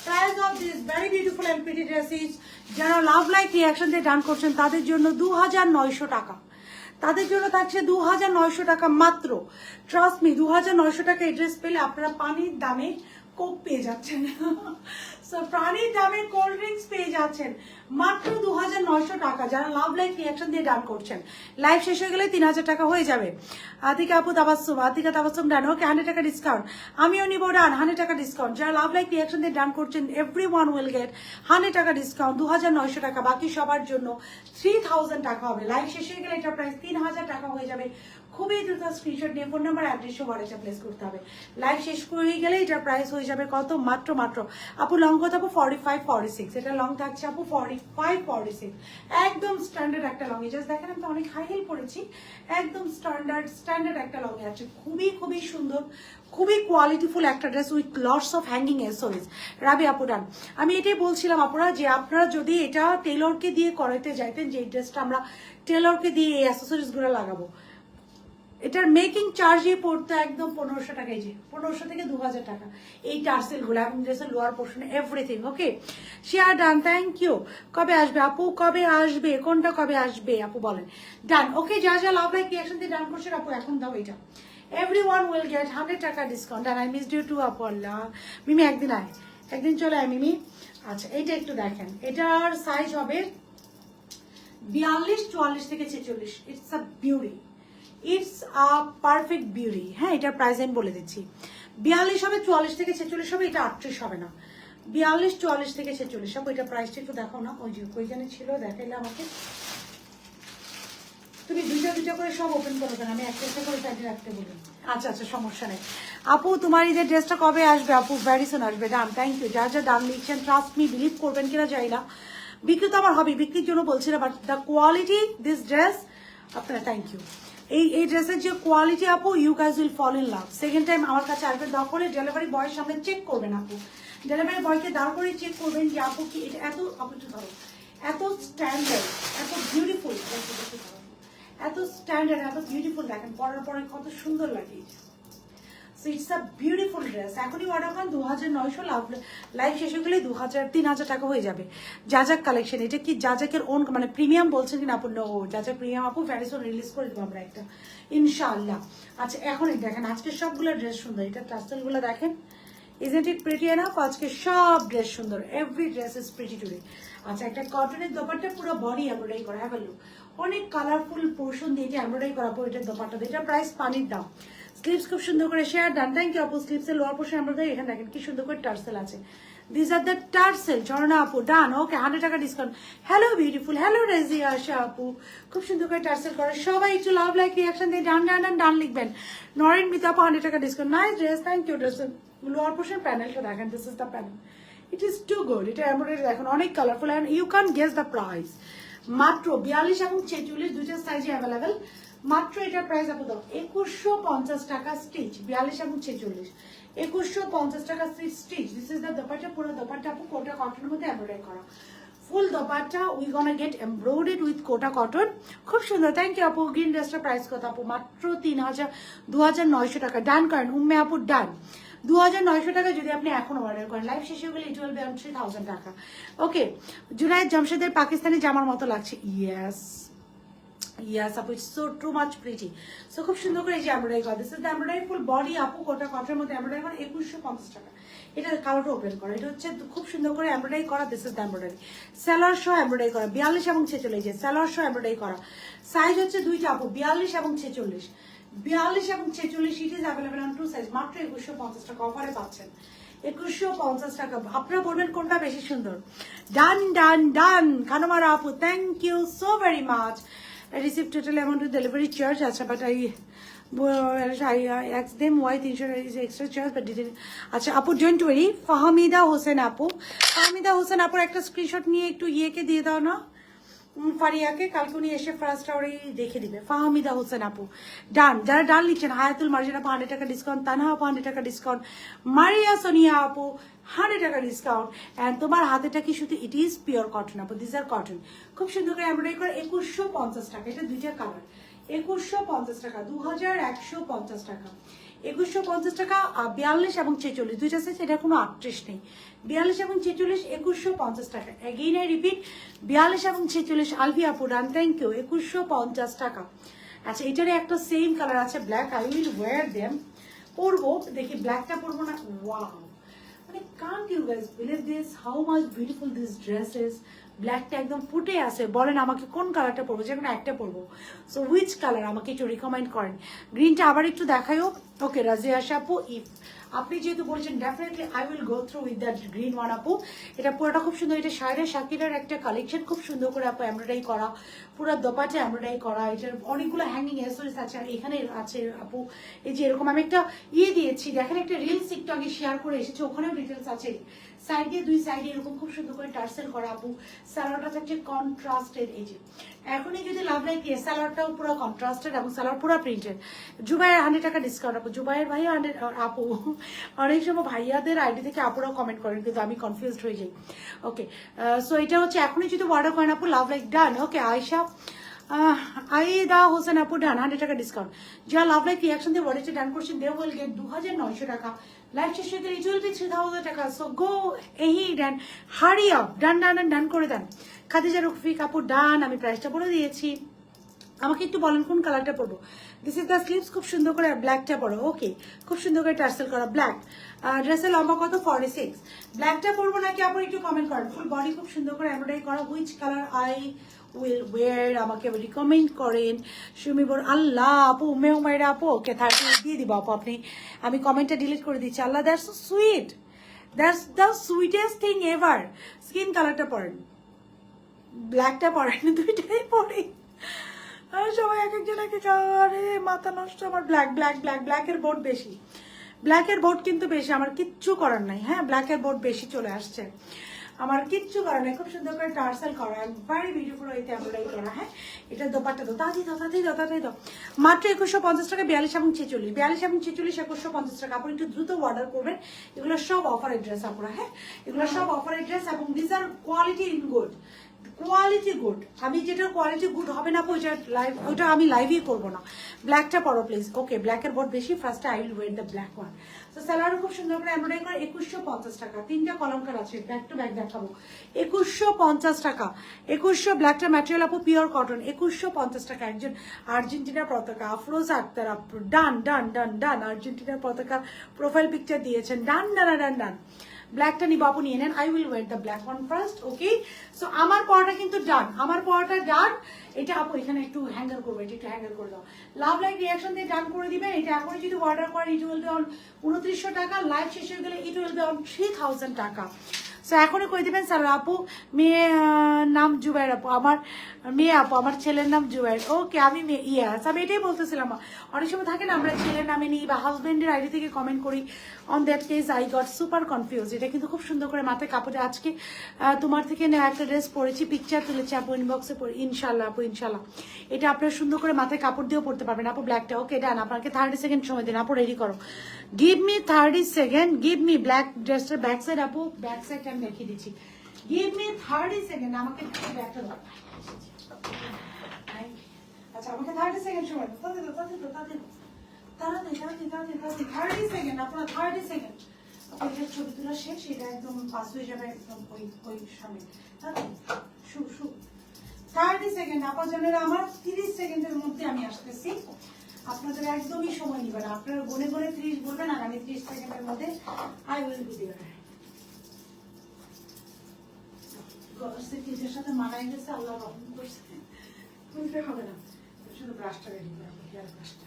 A: Price of this very beautiful and pretty dresses যারা লাভ লাইক রিয়াকশন দিয়ে ডান করছেন তাদের জন্য 2900 টাকা। তাদের জন্য থাকছে 2900 টাকা মাত্র। ট্রাস্ট মি, 2900 টাকা এই ড্রেস পেলে আপনারা পানির দামে কোক পেয়ে যাচ্ছেন, পানির দামে কোল্ড ড্রিঙ্কস পেয়ে যাচ্ছেন মাত্র 2900 টাকা। যারা লাভ লাইক রিয়াকশন দিয়ে ডান করছেন, লাইভ শেষ হয়ে গেলে 3000 টাকা হয়ে যাবে। আতিকা আপু তাবাসসুম, আতিকা তাবাসসুম ডান, ওকে 100 টাকা ডিসকাউন্ট। আমিও নিব ডান, 100 টাকা ডিসকাউন্ট। যারা লাভ লাইক রিয়াকশন দিয়ে ডান করছেন, এভরি ওয়ান উইল গেট 100 টাকা ডিসকাউন্ট, 2900 টাকা। বাকি সবার জন্য 3000 টাকা হবে। লাইভ শেষ হয়ে গেলে এটা প্রাইস 3000 টাকা হয়ে যাবে। খুবই দ্রুত স্ক্রিনশট নিয়ে ফোন নাম্বার অ্যাড্রেস সহ অর্ডারটা প্লেস করতে হবে। লাইভ শেষ করে গেলে এটার প্রাইস হয়ে যাবে কত? মাত্র আপু লং কত আপু? 45, 46। এটা লং থাকছে আপু 45, 46। একদম স্ট্যান্ডার্ড একটা লং। জাস্ট দেখেন আমি তো অনেক হাই হিল পরেছি, একদম স্ট্যান্ডার্ড একটা লং আছে। খুবই সুন্দর, খুবই কোয়ালিটিফুল একটা dress with lots of hanging accessories. Rabi আপু ডান। আমি এটাই বলছিলাম আপুরা যে আপনারা যদি এটা টেলরকে দিয়ে করাতে যাইতেন, যে ড্রেসটা আমরা টেলরকে দিয়ে এই অ্যাসেসরিজগুলো লাগাবো, এটার মেকিং চার্জই পড়তো একদম 1500 টাকা। এই যে 1500 থেকে 2000 টাকা এই টার্সেলগুলো এবং ড্রেসের lower portion everything. Okay, share done, thank you. কবে আসবে আপু? কবে আসবে? কোনটা কবে আসবে আপু বলেন? ডান, ওকে। যা লাভ লাইক রিয়াকশন দিয়ে ডান করছেন আপু এখন দাও এটা। এভরিওয়ান উইল গেট 100 টাকা ডিসকাউন্ট। আর আই মিসড ইউ টু আপু। আল্লাহ, মিমি একদিন আয়, একদিন চলে আয় মিমি। আচ্ছা, এইটা একটু দেখেন, এটার সাইজ হবে 42, 44 থেকে 46। It's a beauty, it's a perfect beauty. হ্যাঁ, এটার প্রাইস আমি বলে দিচ্ছি। 42 হবে, 44 থেকে 46 হবে, এটা 38 হবে না। 42, 44 থেকে 46 হবে। এটা প্রাইসটা একটু দেখো না, ওই যে ওইখানে ছিল, দেখাইলে আমাকে। তুমি দুইটা করে সব ওপেন করো কেন? আমি একটা করে সাইডে রাখতে বলি। আচ্ছা, সমস্যা নেই। আপু তোমার এই যে ড্রেসটা কবে আসবে আপু? ভ্যারি সুন আসবে। ডান, থ্যাংক ইউ। যা দাম দিচ্ছেন, ট্রাস্ট মি, বিলিভ করবেন কিনা যাই না, বিক্রি তো আমার হবে, বিক্রির জন্য বলছি না, but the quality this dress, আপনারা থ্যাংক ইউ। এই ড্রেসের যে কোয়ালিটি আপু, you guys will fall in love. Second time আমার কাছে আসবে, দরকারে ডেলিভারি বয়ের সামনে চেক করবেন আপু। ডেলিভারি বয়কে দাঁড় করে চেক করবেন যে আপু কি এটা এত, আপু একটু ধরো, এত স্ট্যান্ডার্ড, এত বিউটিফুল, এত স্ট্যান্ডার্ড, এত বিউটিফুল। দেখেন পরার পরে কত সুন্দর লাগে। So it's a beautiful dress. এখনই অর্ডার করেন 2900, লাইভ শেষ হয়ে গেলে 3000 টাকা হয়ে যাবে। যাজাক কালেকশন, এটা কি যাজাকের ওন মানে প্রিমিয়াম বলছেন কিনা আপু? নো, যাজাক প্রিমিয়াম আপু, ভ্যারিসন রিলিজ করে দেবো আমরা একটা, ইনশাআল্লাহ। আচ্ছা, এখন দেখেন আজকে সবগুলো ড্রেস সুন্দর। এটা টাসেলগুলো দেখেন, ইজন্ট ইট প্রিটি এনাফ? আজকে সব ড্রেস সুন্দর, every dress is pretty today. আচ্ছা, একটা কটনের দোপাট্টা পুরো বডি এমব্রয়ডারি করা, হ্যাভ আ লুক। অনেক কালারফুল পোর্শন দিয়ে এটা এমব্রয়ডারি করা পর এটার দোপাট্টা। এটা প্রাইস পানির দাম। স্লিভস খুব সুন্দর করে শেয়ার ডান, থ্যাংক ইউ আপু। স্লিভসের লোয়ার পোর্শন এমব্রয়ডারি, এখানে দেখেন কি সুন্দর করে টার্সেল আছে। This are the tassel. Jharna আপু ডান, ওকে 100 টাকা discount. Hello beautiful, hello Rezia Asha আপু, খুব সুন্দর করে টার্সেল করে। সবাই একটু লাভ লাইক রিয়াকশন দিয়ে ডান লিখবেন। নরেন মিতা আপু 100 টাকা discount. Nice dress, thank you. Dress lower portion প্যানেলটা দেখেন, this is the panel, it is too good. এটা এমব্রয়ডারি দেখেন, অনেক colourful, and you can guess the price. মাত্র 42 এবং 46 দুইটা সাইজে অ্যাভেলেবেল। মাত্র এটার প্রাইস আপু দাও 2150 টাকা স্টিচ। 42 এবং 46, 2150 টাকা stitch. This is the dupatta. পুরো দোপাট্টা আপু কোটা কটনের মধ্যে এমব্রয়ডারি করা। Full dupatta we gonna get embroidered with Kota cotton. খুব সুন্দর, থ্যাংক ইউ আপু। গ্রিন ড্রেসটার প্রাইস কত আপু? মাত্র 2900 টাকা। ডান করেন উম্মে আপু, ডান। 2900 টাকা যদি আপনি এখন অর্ডার করেন, লাইভ শেষ হয়ে গেলে ইট উইল বি অন 3000 টাকা। ওকে, জুনায়েদ জামশেদের পাকিস্তানি জামার মতো লাগছে। Yes আপু, it's so too much pretty. So খুব সুন্দর করে এই যে এমব্রয়ডারি করা, this is the embroidery full body আপু, কোটা কটনের মধ্যে এমব্রয়ডারি করা, 2150 টাকা। এটা কালারটা ওপেন করা, এটা হচ্ছে খুব সুন্দর করে এমব্রয়ডারি করা। This is the embroidery. Seller show embroidery করা, 42 এবং 46, সেলার শো এমব্রয়ডারি করা। সাইজ হচ্ছে দুইটা আপু, 42 এবং 46। 42 এবং 46, it is available on two size. মাত্র 2150 টাকা অফারে পাচ্ছেন। 2150 টাকা। আপনারা বলবেন কোনটা বেশি সুন্দর। ডান ডান ডান খানমারা আপু, thank you so very much. Receive total amount of delivery charge. আচ্ছা but I ask them why 300 is extra charge but didn't. আচ্ছা আপু ডোন্ট ওয়ারি। ফাহমিদা হোসেন আপু, ফাহমিদা হোসেন আপুর একটা স্ক্রিনশট নিয়ে একটু ইয়েকে দিয়ে দাও না, ফারিয়াকে, কালকে উনি এসে ফার্স্ট আওয়ারেই দেখে দিবে। ফাহমিদা হোসেন আপু ডান। যারা ডান লিখছেন, হায়াতুল মার্জিন আপু 100 টাকা ডিসকাউন্ট, তানহা আপু 100 টাকা ডিসকাউন্ট, মারিয়া সোনিয়া আপু 100 টাকা ডিসকাউন্ট। অ্যান্ড তোমার হাতেটা কি শুধু ইট ইজ পিওর কটন আপু, দিস আর কটন। খুব সুন্দর করে এমব্রয়ডারি করে 2150 টাকা। এটা দুইটা কালার, 2150 টাকা, 2150 টাকা, 2150 টাকা। 42 এবং 46 দুইটা সাইজ, এটা কোনো 38 নেই। 42 এবং 46 2150 টাকা। এগেইন আই রিপিট, 42 এবং 46 আলভি আপু ডান, থ্যাংক ইউ, 2150 টাকা। আচ্ছা এটারই একটা সেম কালার আছে black, I will wear them, পরবো দেখি ব্ল্যাকটা পরবো না। ওয়াও, মানে can't you guys believe this, how much beautiful this dress is. ব্ল্যাকটা একদম ফুটে আছে। বলেন আমাকে কোন কালারটা পরবো, যে কোনো একটা পরবো। সো হুইচ কালার আমাকে একটু রিকমেন্ড করেন। গ্রিনটা আবার একটু দেখাইও। ওকে রাজিয়া আপু, ইফ আপনি যেহেতু বলছেন definitely I will go through with that green one আপু। এটা পুরোটা খুব সুন্দর, এটা শায়রা শাকিরার একটা কালেকশন, খুব সুন্দর করে আপু এমব্রয়ডারি করা, পুরো দোপাটে এমব্রয়ডারি করা। এটার অনেকগুলো হ্যাঙ্গিং অ্যাক্সেসরিজ আছে। আর এখানে আছে আপু এই যে এরকম আমি একটা ইয়ে দিয়েছি, দেখেন একটা রিলস একটু আগে শেয়ার করে এসেছে, ওখানেও ডিটেলস আছে। সাইডে দুই সাইডে এরকম খুব সুন্দর করে টার্সেল করা আপু। সালোয়ারটা থাকছে কন্ট্রাস্টেড। এই যে এখনই যদি লাভ লাইক দিয়ে সালোয়ারটাও পুরো কন্ট্রাস্টেড এবং সালোয়ার পুরো প্রিন্টেড। জুবাইয়ের 100 টাকা ডিসকাউন্ট আপু। জুবাইয়ের ভাইয়া 100 আপু। অনেক সময় ভাইয়াদের আইডি থেকে আপুরাও কমেন্ট করেন, কিন্তু আমি কনফিউজড হয়ে যাই। ওকে সো এটা হচ্ছে এখনই যদি অর্ডার করেন আপু, লাভ লাইক ডান। ওকে আয়শা আইদা হোসেন আপু ডান, 100 টাকা ডিসকাউন্ট। যা লাভ লাইক রিয়াকশন দিয়ে বডিতে ডান করছেন, দে উইল গেট 2900 টাকা। লাইভ শেষ হয়ে গেলে ইট উইল বি 3000 টাকা। সো গো এই ডান, হারি আপ, ডান ডান ডান ডান করে দেন। খাদিজা রফিক আপু ডান, আমি প্রাইসটা বলে দিয়েছি। আমাকে একটু বলেন কোন কালারটা পরবো। দিস ইজ দ্য স্লিভস, খুব সুন্দর করে ব্ল্যাকটা পরো। ওকে খুব সুন্দর করে টার্সেল করা ব্ল্যাক। ড্রেসের লম্বা কত 46। ব্ল্যাকটা পরবো নাকি আপু একটু কমেন্ট করেন। ফুল বডি খুব সুন্দর করে এমব্রয়ডারি করা, which colour I will wear আমাকে রিকমেন্ড করেন। সুমি বল আল্লাহ আপু, মেও মাইরা আপু, ওকে 30 দিয়ে দিব আপু আপনি। আমি কমেন্টটা ডিলিট করে দিচ্ছি। Allah that's so sweet, that's the sweetest thing ever. Skin কালারটা পরেন, ব্ল্যাকটা পরেন, দুইটাই পরে। সবাই এক একজন এক এক, আরে মাথা নষ্ট আমার। ব্ল্যাক ব্ল্যাক ব্ল্যাক, ব্ল্যাকের বোর্ড বেশি, ব্ল্যাকের বোর্ড কিন্তু বেশি, আমার কিচ্ছু করার নাই। হ্যাঁ ব্ল্যাকের বোর্ড বেশি চলে আসছে, আমার কিচ্ছু করার নাই। খুব সুন্দর করে টার্সেল করা, একবারে বিউটিফুল হইতে এমব্রয়ডারি করা। হ্যাঁ এটা দোপাট্টা দাও, তাড়াতাড়ি দাও তাড়াতাড়ি দাও তাড়াতাড়ি দাও। মাত্র 2150 টাকা। 42 এবং 46, 42 এবং 46 2150 টাকা। আপনি একটু দ্রুত অর্ডার করবেন। এগুলো সব অফারের ড্রেস আপনারা। হ্যাঁ এগুলো সব অফারের ড্রেস এবং this are quality in good, quality good. আমি যেটা কোয়ালিটি গুড হবে না ওইটা আমি লাইভই করবো না। ব্ল্যাকটা পরো প্লিজ। ওকে ব্ল্যাকের বোর্ড বেশি, ফার্স্টে I will wear the black one. তো স্যালারও খুব সুন্দর করে এমব্রয়ডারি করে 2150 টাকা। তিনটা কলমকার আছে, ব্যাক টু ব্যাক দেখাবো। 2150 টাকা। 2100 ব্ল্যাকটা ম্যাটেরিয়াল আপু পিওর কটন, 2150 টাকা। একজন আর্জেন্টিনার পতাকা, আফরোজা আক্তার আপু ডান ডান ডান ডান, আর্জেন্টিনার পতাকা প্রোফাইল পিকচার দিয়েছেন, ডান ডান ডান ডান। ব্ল্যাকটা নিব আপু, নিয়ে নেন। I will wear the black one first. Okay so আমার পড়াটা কিন্তু ডান, আমার পড়াটা ডান। এটা আপু এখানে একটু হ্যাঙ্গার করবো, এটা একটু হ্যাঙ্গার করে দাও। লাভ লাইক রিয়াকশন দিয়ে ডান করে দিবেন। এটা এখনই যদি অর্ডার করেন ইট উইল বি অন 2900 টাকা। লাইভ শেষ হয়ে গেলে ইট উইল বি অন 3000 টাকা। সো এখনই করে দিবেন। স্যার আপু মেয়ে নাম জুবাইর আপু, আমার মেয়ে আপু, আমার ছেলের নাম জুবাইর। ওকে আমি মেয়ে ইয়াস, আমি এটাই বলতেছিলাম। অনেক সময় থাকে না আমরা ছেলের নামে নিই বা হাজবেন্ডের আইডি থেকে কমেন্ট করি। On that case I got super confuse. এটা কিন্তু খুব সুন্দর করে মাথায় কাপড়ে আজকে তোমার থেকে একটা ড্রেস পরেছি, পিকচার তুলেছি আপু ইনবক্সে পড়ি। ইনশাল্লাহ আপু ইনশাল্লাহ এটা আপনার সুন্দর করে মাথায় কাপড় দিয়েও পড়তে পারবেন আপু। ব্ল্যাকটা ওকে ডান। আপনাকে 30 সেকেন্ড সময় দিন আপু, রেডি করো। Give me 30 second, give me black ড্রেসটার ব্যাক সাইড আপু, ব্যাক সাইডটা আমি দেখিয়ে দিচ্ছি। গিভ মি 30 সেকেন্ড, আমাকে ব্যাকটা দাও। আচ্ছা আমাকে 30 সেকেন্ড সময় দাও, তাড়াতাড়ি দাও তাড়াতাড়ি দাও তাড়াতাড়ি তাড়াতাড়ি তাড়াতাড়ি তাড়াতাড়ি 30 সেকেন্ড আপনার 30 সেকেন্ড। আপনাদের ছবি তোলা শেষ, এটা একদম পাস হয়ে যাবে একদম ওই সময়। শু শু 30 সেকেন্ড আপা জানেন, আমার 30 সেকেন্ডের মধ্যে আমি আসতেছি। আপনাদের একদমই সময় নিবেন, আপনারা গনে গনে 30 বলবেন আর আমি 30 সেকেন্ডের মধ্যে আই উইল বি দেয়ার। গলার সাথে মানায় গেছে, আল্লাহ রহম করছে, বুঝতে হবে না। শুধু ব্রাশটা রেডি করাবো, হেয়ার ব্রাশটা।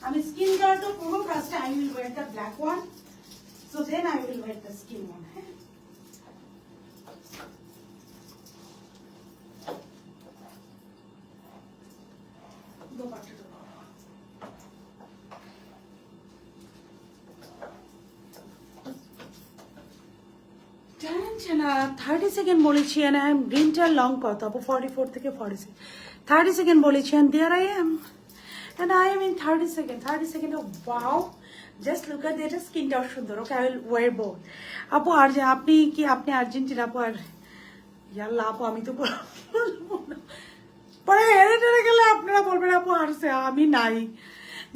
A: আমি স্কিন কালারটা পুরো ব্রাশটা I will wear the black one. So then I will wear the skin one. Dupatta 30 second বলেছি and I am গ্রিনটার লং কত আপু 44 থেকে 46 30 সেকেন্ড বলেছি and there I am and I am in 30 second of wow just look at that skinটাও সুন্দর okay I will wear both আপু আর আপনি কি আপনি আর্জেন্টিনা আপু আর ইয়াল্লাহ আপু আমি তো পরে হেরে গেলে আপনারা বলবেন আপু হারছে আমি নাই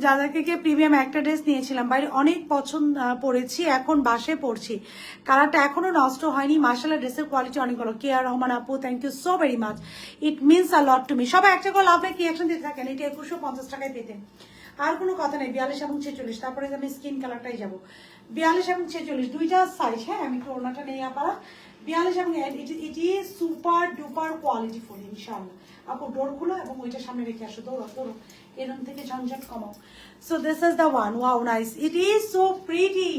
A: যাদেরকে গিয়ে প্রিমিয়াম একটা ড্রেস নিয়েছিলাম বাইরে অনেক পছন্দ পড়েছি এখন বাসে পড়ছি কালারটা এখনো নষ্ট হয়নি মাশাআল্লাহ ড্রেসের কোয়ালিটি অনেক ভালো কেয়ার রহমান আপু thank you so very much it means a lot to me সবাই একটা করে লাভ লাইক রিঅ্যাকশন দিতে থাকেন এটা 2150 টাকায় পেতেন আর কোনো কথা নেই 42 এবং 46 তারপরে আমি স্কিন কালারটাই যাব 42 এবং 46 দুইটা সাইজ হ্যাঁ আমি একটু ওনাটা নেই আপারা 42 এবং it is super duper quality full ইনশাআল্লাহ আপু ডোর খুলো এবং ওইটা সামনে রেখে আসো দৌড়ো এরকম থেকে ঝঞ্ঝট কমাও so this is the one wow nice it is so pretty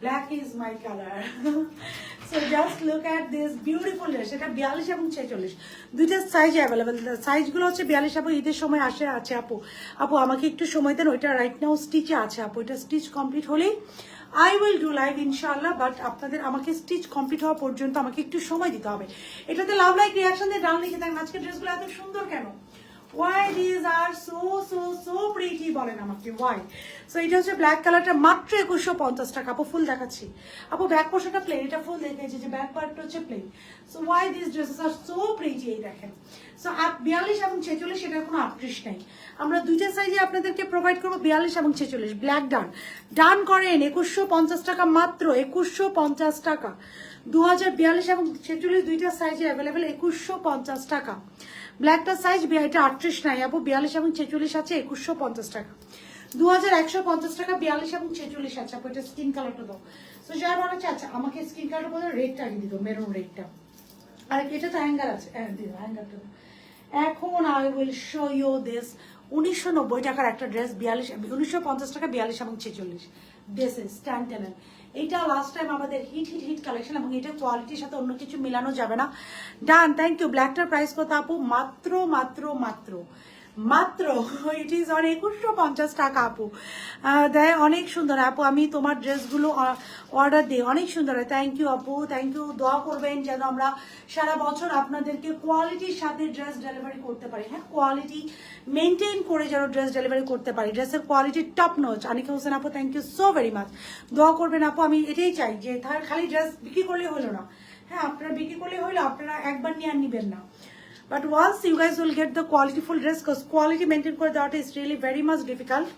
A: black is my colour so just look at this beautiful dress এটা 42 এবং 46 দুইটা সাইজ অ্যাভেলেবেল সাইজগুলো হচ্ছে 42 এবং ঈদের সময় আছে আপু আমাকে একটু সময় দেন ওইটা রাইট নাও স্টিচে আছে আপু এটা স্টিচ কমপ্লিট হলেই I will do live ইনশাআল্লাহ বাট আপনাদের আমাকে স্টিচ কমপ্লিট হওয়া পর্যন্ত আমাকে একটু সময় দিতে হবে এটাতে লাভ লাইক রিঅ্যাকশন দিয়ে ডান লিখে দেন আজকে ড্রেসগুলো এত সুন্দর কেন why these are so pretty বলেন আমাকে why সো এটা হচ্ছে ব্ল্যাক কালারটা মাত্র 2150 টাকা আপু ফুল দেখাচ্ছি আপু ব্যাক পোর্শনটা প্লেন এটা ফুল দেখিয়েছি যে ব্যাক পার্টটা হচ্ছে plain so why these dresses are so pretty এই দেখেন সো 42 এবং 46 সেটার কোনো আপডেট নাই আমরা দুইটা সাইজে আপনাদেরকে প্রোভাইড করব 42 এবং 46 ব্ল্যাক ডান করেন 2150 টাকা মাত্র 2150 টাকা 2042 এবং 46 দুইটা সাইজে অ্যাভেলেবেল 2150 টাকা ব্ল্যাকটা সাইজ এটা 38 নাই আপু 42 এবং 46 আছে 2150 টাকা 2150 টাকা 42 এবং 46 আছে আপু এটা স্কিন কালারটা দাও সো যার মনে হচ্ছে আচ্ছা আমাকে স্কিন কালারটা বলে রেডটা আগে দিও মেরুন রেডটা আর এটা তো হ্যাঙ্গার আছে হ্যাঁ দিও হ্যাঙ্গারটা এখন I will show you this 1990 টাকার একটা ড্রেস 1950 টাকা 42 এবং 46 দিস ইজ স্ট্যান্ডেন এটা লাস্ট টাইম আমাদের হিট কালেকশন এবং এটা কোয়ালিটির সাথে অন্য কিছু মিলানো যাবে না ডান থ্যাংক ইউ ব্ল্যাকটার প্রাইস কত আপু মাত্র ইট ইজ অন 2150 টাকা আপু দেয় অনেক সুন্দর আপু আমি তোমার ড্রেসগুলো অর্ডার দিই অনেক সুন্দর থ্যাংক ইউ আপু থ্যাংক ইউ দোয়া করবেন যেন আমরা সারা বছর আপনাদেরকে কোয়ালিটির সাথে ড্রেস ডেলিভারি করতে পারি হ্যাঁ কোয়ালিটি মেনটেন করে যেন ড্রেস ডেলিভারি করতে পারি ড্রেসের quality top notch Anika Hossain আপু thank you so very much দোয়া করবেন আপু আমি এটাই চাই যে তার খালি ড্রেস বিক্রি করলে হলো না হ্যাঁ আপনারা বিক্রি করলে হলো আপনারা একবার নিয়ে আর নিবেন না But once you guys will get the quality full dress, because quality maintain করে দেওয়াটা is really very much difficult.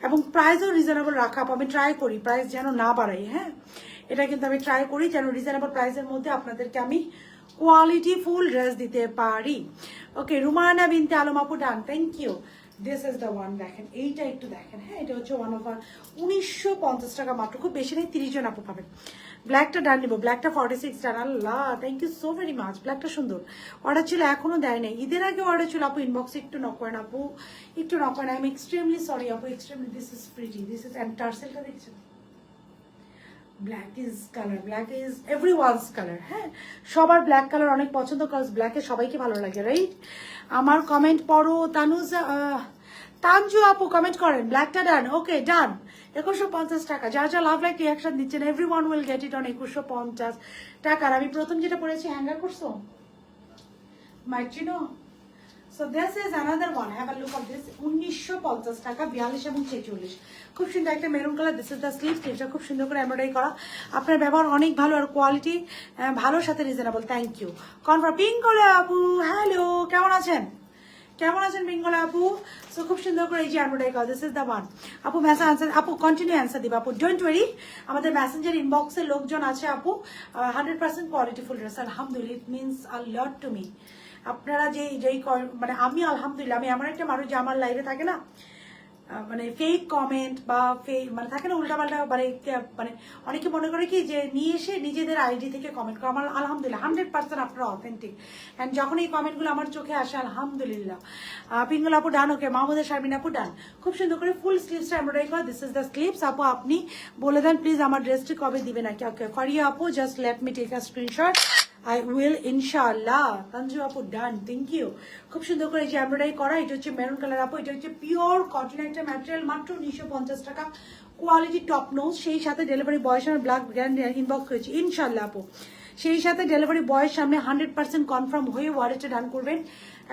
A: এবং প্রাইসও রিজনেবল রাখা আমি ট্রাই করি প্রাইস যেন না বাড়াই হ্যাঁ এটা কিন্তু আমি ট্রাই করি যেন রিজনেবল প্রাইসের মধ্যে আপনাদেরকে আমি কোয়ালিটি ফুল ড্রেস দিতে পারি ওকে রুমানা বিনতে আলম আপু done thank you this is the one দেখেন এইটা একটু দেখেন হ্যাঁ এটা হচ্ছে ওয়ান অফ আর 1950 টাকা মাত্র খুব বেশি নেই 30 জন আপু পাবেন ব্ল্যাকটা ডান নিব ব্ল্যাকটা 46 ডান আল্লাহ thank you so very much ব্ল্যাকটা সুন্দর অর্ডার ছিল এখনো দেয় নাই ঈদের আগে অর্ডার ছিল আপু ইনবক্সে একটু নক করেন আপু একটু নক করেন আই এম এক্সট্রিমলি সরি আপু extremely this is pretty this is and টার্সেলটা দেখছেন black is colour black is everyone's colour হ্যাঁ সবার ব্ল্যাক কালার অনেক পছন্দ কারণ ব্ল্যাকে সবাইকে ভালো লাগে রাইট আমার কমেন্ট পড়ো তানজু আপু কমেন্ট করেন ব্ল্যাকটা ডান ওকে ডান 2150 টাকা যা যা লাভ লাইক রিঅ্যাকশন দিচ্ছেন everyone will get it on 2150 টাকার আমি প্রথম যেটা পড়েছি হ্যাঙ্গার করছো মাইচিনো so this is another one have a look of this 1950 টাকা 42 এবং 46 খুব সুন্দর একটা maroon colour this is the স্লিভটা খুব সুন্দর করে এমব্রয়ডারি করা আপনার ব্যবহার অনেক ভালো আর কোয়ালিটি ভালোর সাথে reasonable thank you confirm pink করে আপু হ্যালো কেমন আছেন বেঙ্গলা আপু সো খুব সুন্দর করে এই যে এমব্রয়ডারি করা দিস ইজ দ্য ওয়ান আপু মেসেজ আনসার আপু কন্টিনিউ অ্যান্সার দিবা আপু ডোন্ট ওয়ারি আমাদের মেসেঞ্জার ইনবক্সে লোকজন আছে আপু 100% কোয়ালিটি ফুল ড্রেস আলহামদুলিল্লাহ ইট means a lot to me আপনারা যেই মানে আমি আলহামদুলিল্লাহ আমি এমন একটা মানুষ যে আমার লাইফে থাকে না মানে ফেক কমেন্ট বা মানে থাকে না উল্টাপাল্টা, মানে অনেকে মনে করে কি যে নিয়ে এসে নিজেদের আইডি থেকে কমেন্ট করে। আমার আলহামদুলিল্লাহ 100% আপনারা অথেন্টিক, অ্যান্ড যখন এই কমেন্টগুলো আমার চোখে আসে আলহামদুলিল্লাহ। পিঙ্গল আপু ডান, ওকে মাহমুদা শারমিন আপু ডান, খুব সুন্দর করে ফুল স্লিভসটা এমব্রয়ডারি করা। This is the sleeves. আপু আপনি বলে দেন প্লিজ আমার ড্রেসটি কবে দিবেন নাকি। ওকে ফারিয়া আপু just let me take a screenshot, I will ইনশাআল্লাহ। তানজু আপু ডান, থ্যাংক ইউ। খুব সুন্দর করে যে এমব্রয়ডারি করা, এটা হচ্ছে মেরুন কালার আপু, এটা হচ্ছে পিওর কটন একটা ম্যাটেরিয়াল, মাত্র 950 টাকা, কোয়ালিটি টপ নোজ, সেই সাথে ডেলিভারি বয়ের সামনে ব্ল্যাক ব্র্যান্ড ইনবক্স হয়েছে ইনশাআল্লাহ আপু, সেই সাথে ডেলিভারি বয়ের সামনে 100% কনফার্ম হয়ে ওয়ালেটে ডান করবেন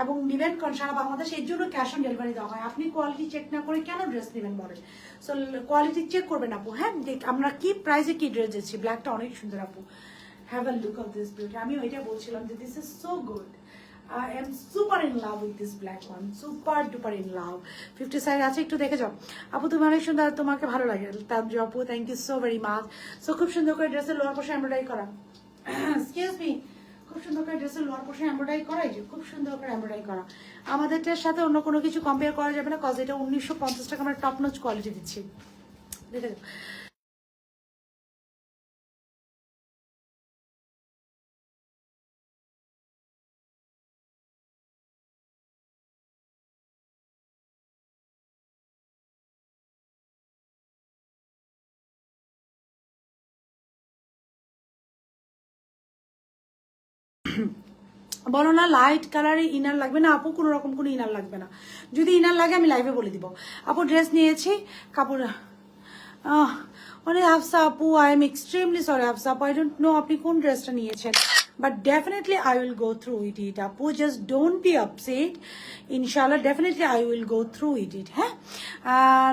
A: এবং নিবেন, কারণ সারা বাংলাদেশ এর জন্য ক্যাশ অন ডেলিভারি দেওয়া হয়। আপনি কোয়ালিটি চেক না করে কেন ড্রেস নেবেন বলেন? সো কোয়ালিটি চেক করবেন আপু। হ্যাঁ, আমরা কি প্রাইসে কি ড্রেস দিচ্ছি। ব্ল্যাকটা অনেক সুন্দর আপু, have a look of this beauty. আমি ওইটা বলছিলাম যে this is so good. I am super in love with this black one, super duper in love. 50 size আছে, একটু দেখে যাও আপু, তুমি অনেক সুন্দর, তোমাকে ভালো লাগে তানজু আপু, thank you so very much. So খুব সুন্দর করে ড্রেসের লোয়ার পোর্শন এমব্রয়ডারি করা, এক্সকিউজ মি, খুব সুন্দর করে ড্রেসের লোয়ার পোর্শন এমব্রয়ডারি করা, এই যে খুব সুন্দর করে এমব্রয়ডারি করা। আমাদেরটার সাথে অন্য কোনো কিছু কম্পেয়ার করা যাবে না, কজ এটা 1950 টাকা আমরা টপ নচ কোয়ালিটি দিচ্ছি, দেখে যাও। বলো না লাইট কালারে ইনার লাগবে না আপু, কোনো রকম কোনো ইনার লাগবে না, যদি ইনার লাগে আমি লাইভে বলে দিব। আপু ড্রেস নিয়েছি, কাপড় মানে হাফসা আপু, I am extremely sorry Hafsa আপু, আই ডোন্ট নো আপনি কোন ড্রেসটা নিয়েছেন, but definitely I will go through it আপু, জাস্ট ডোন্ট বি আপসেট, ইনশাল্লাহ definitely I will go through it. হ্যাঁ,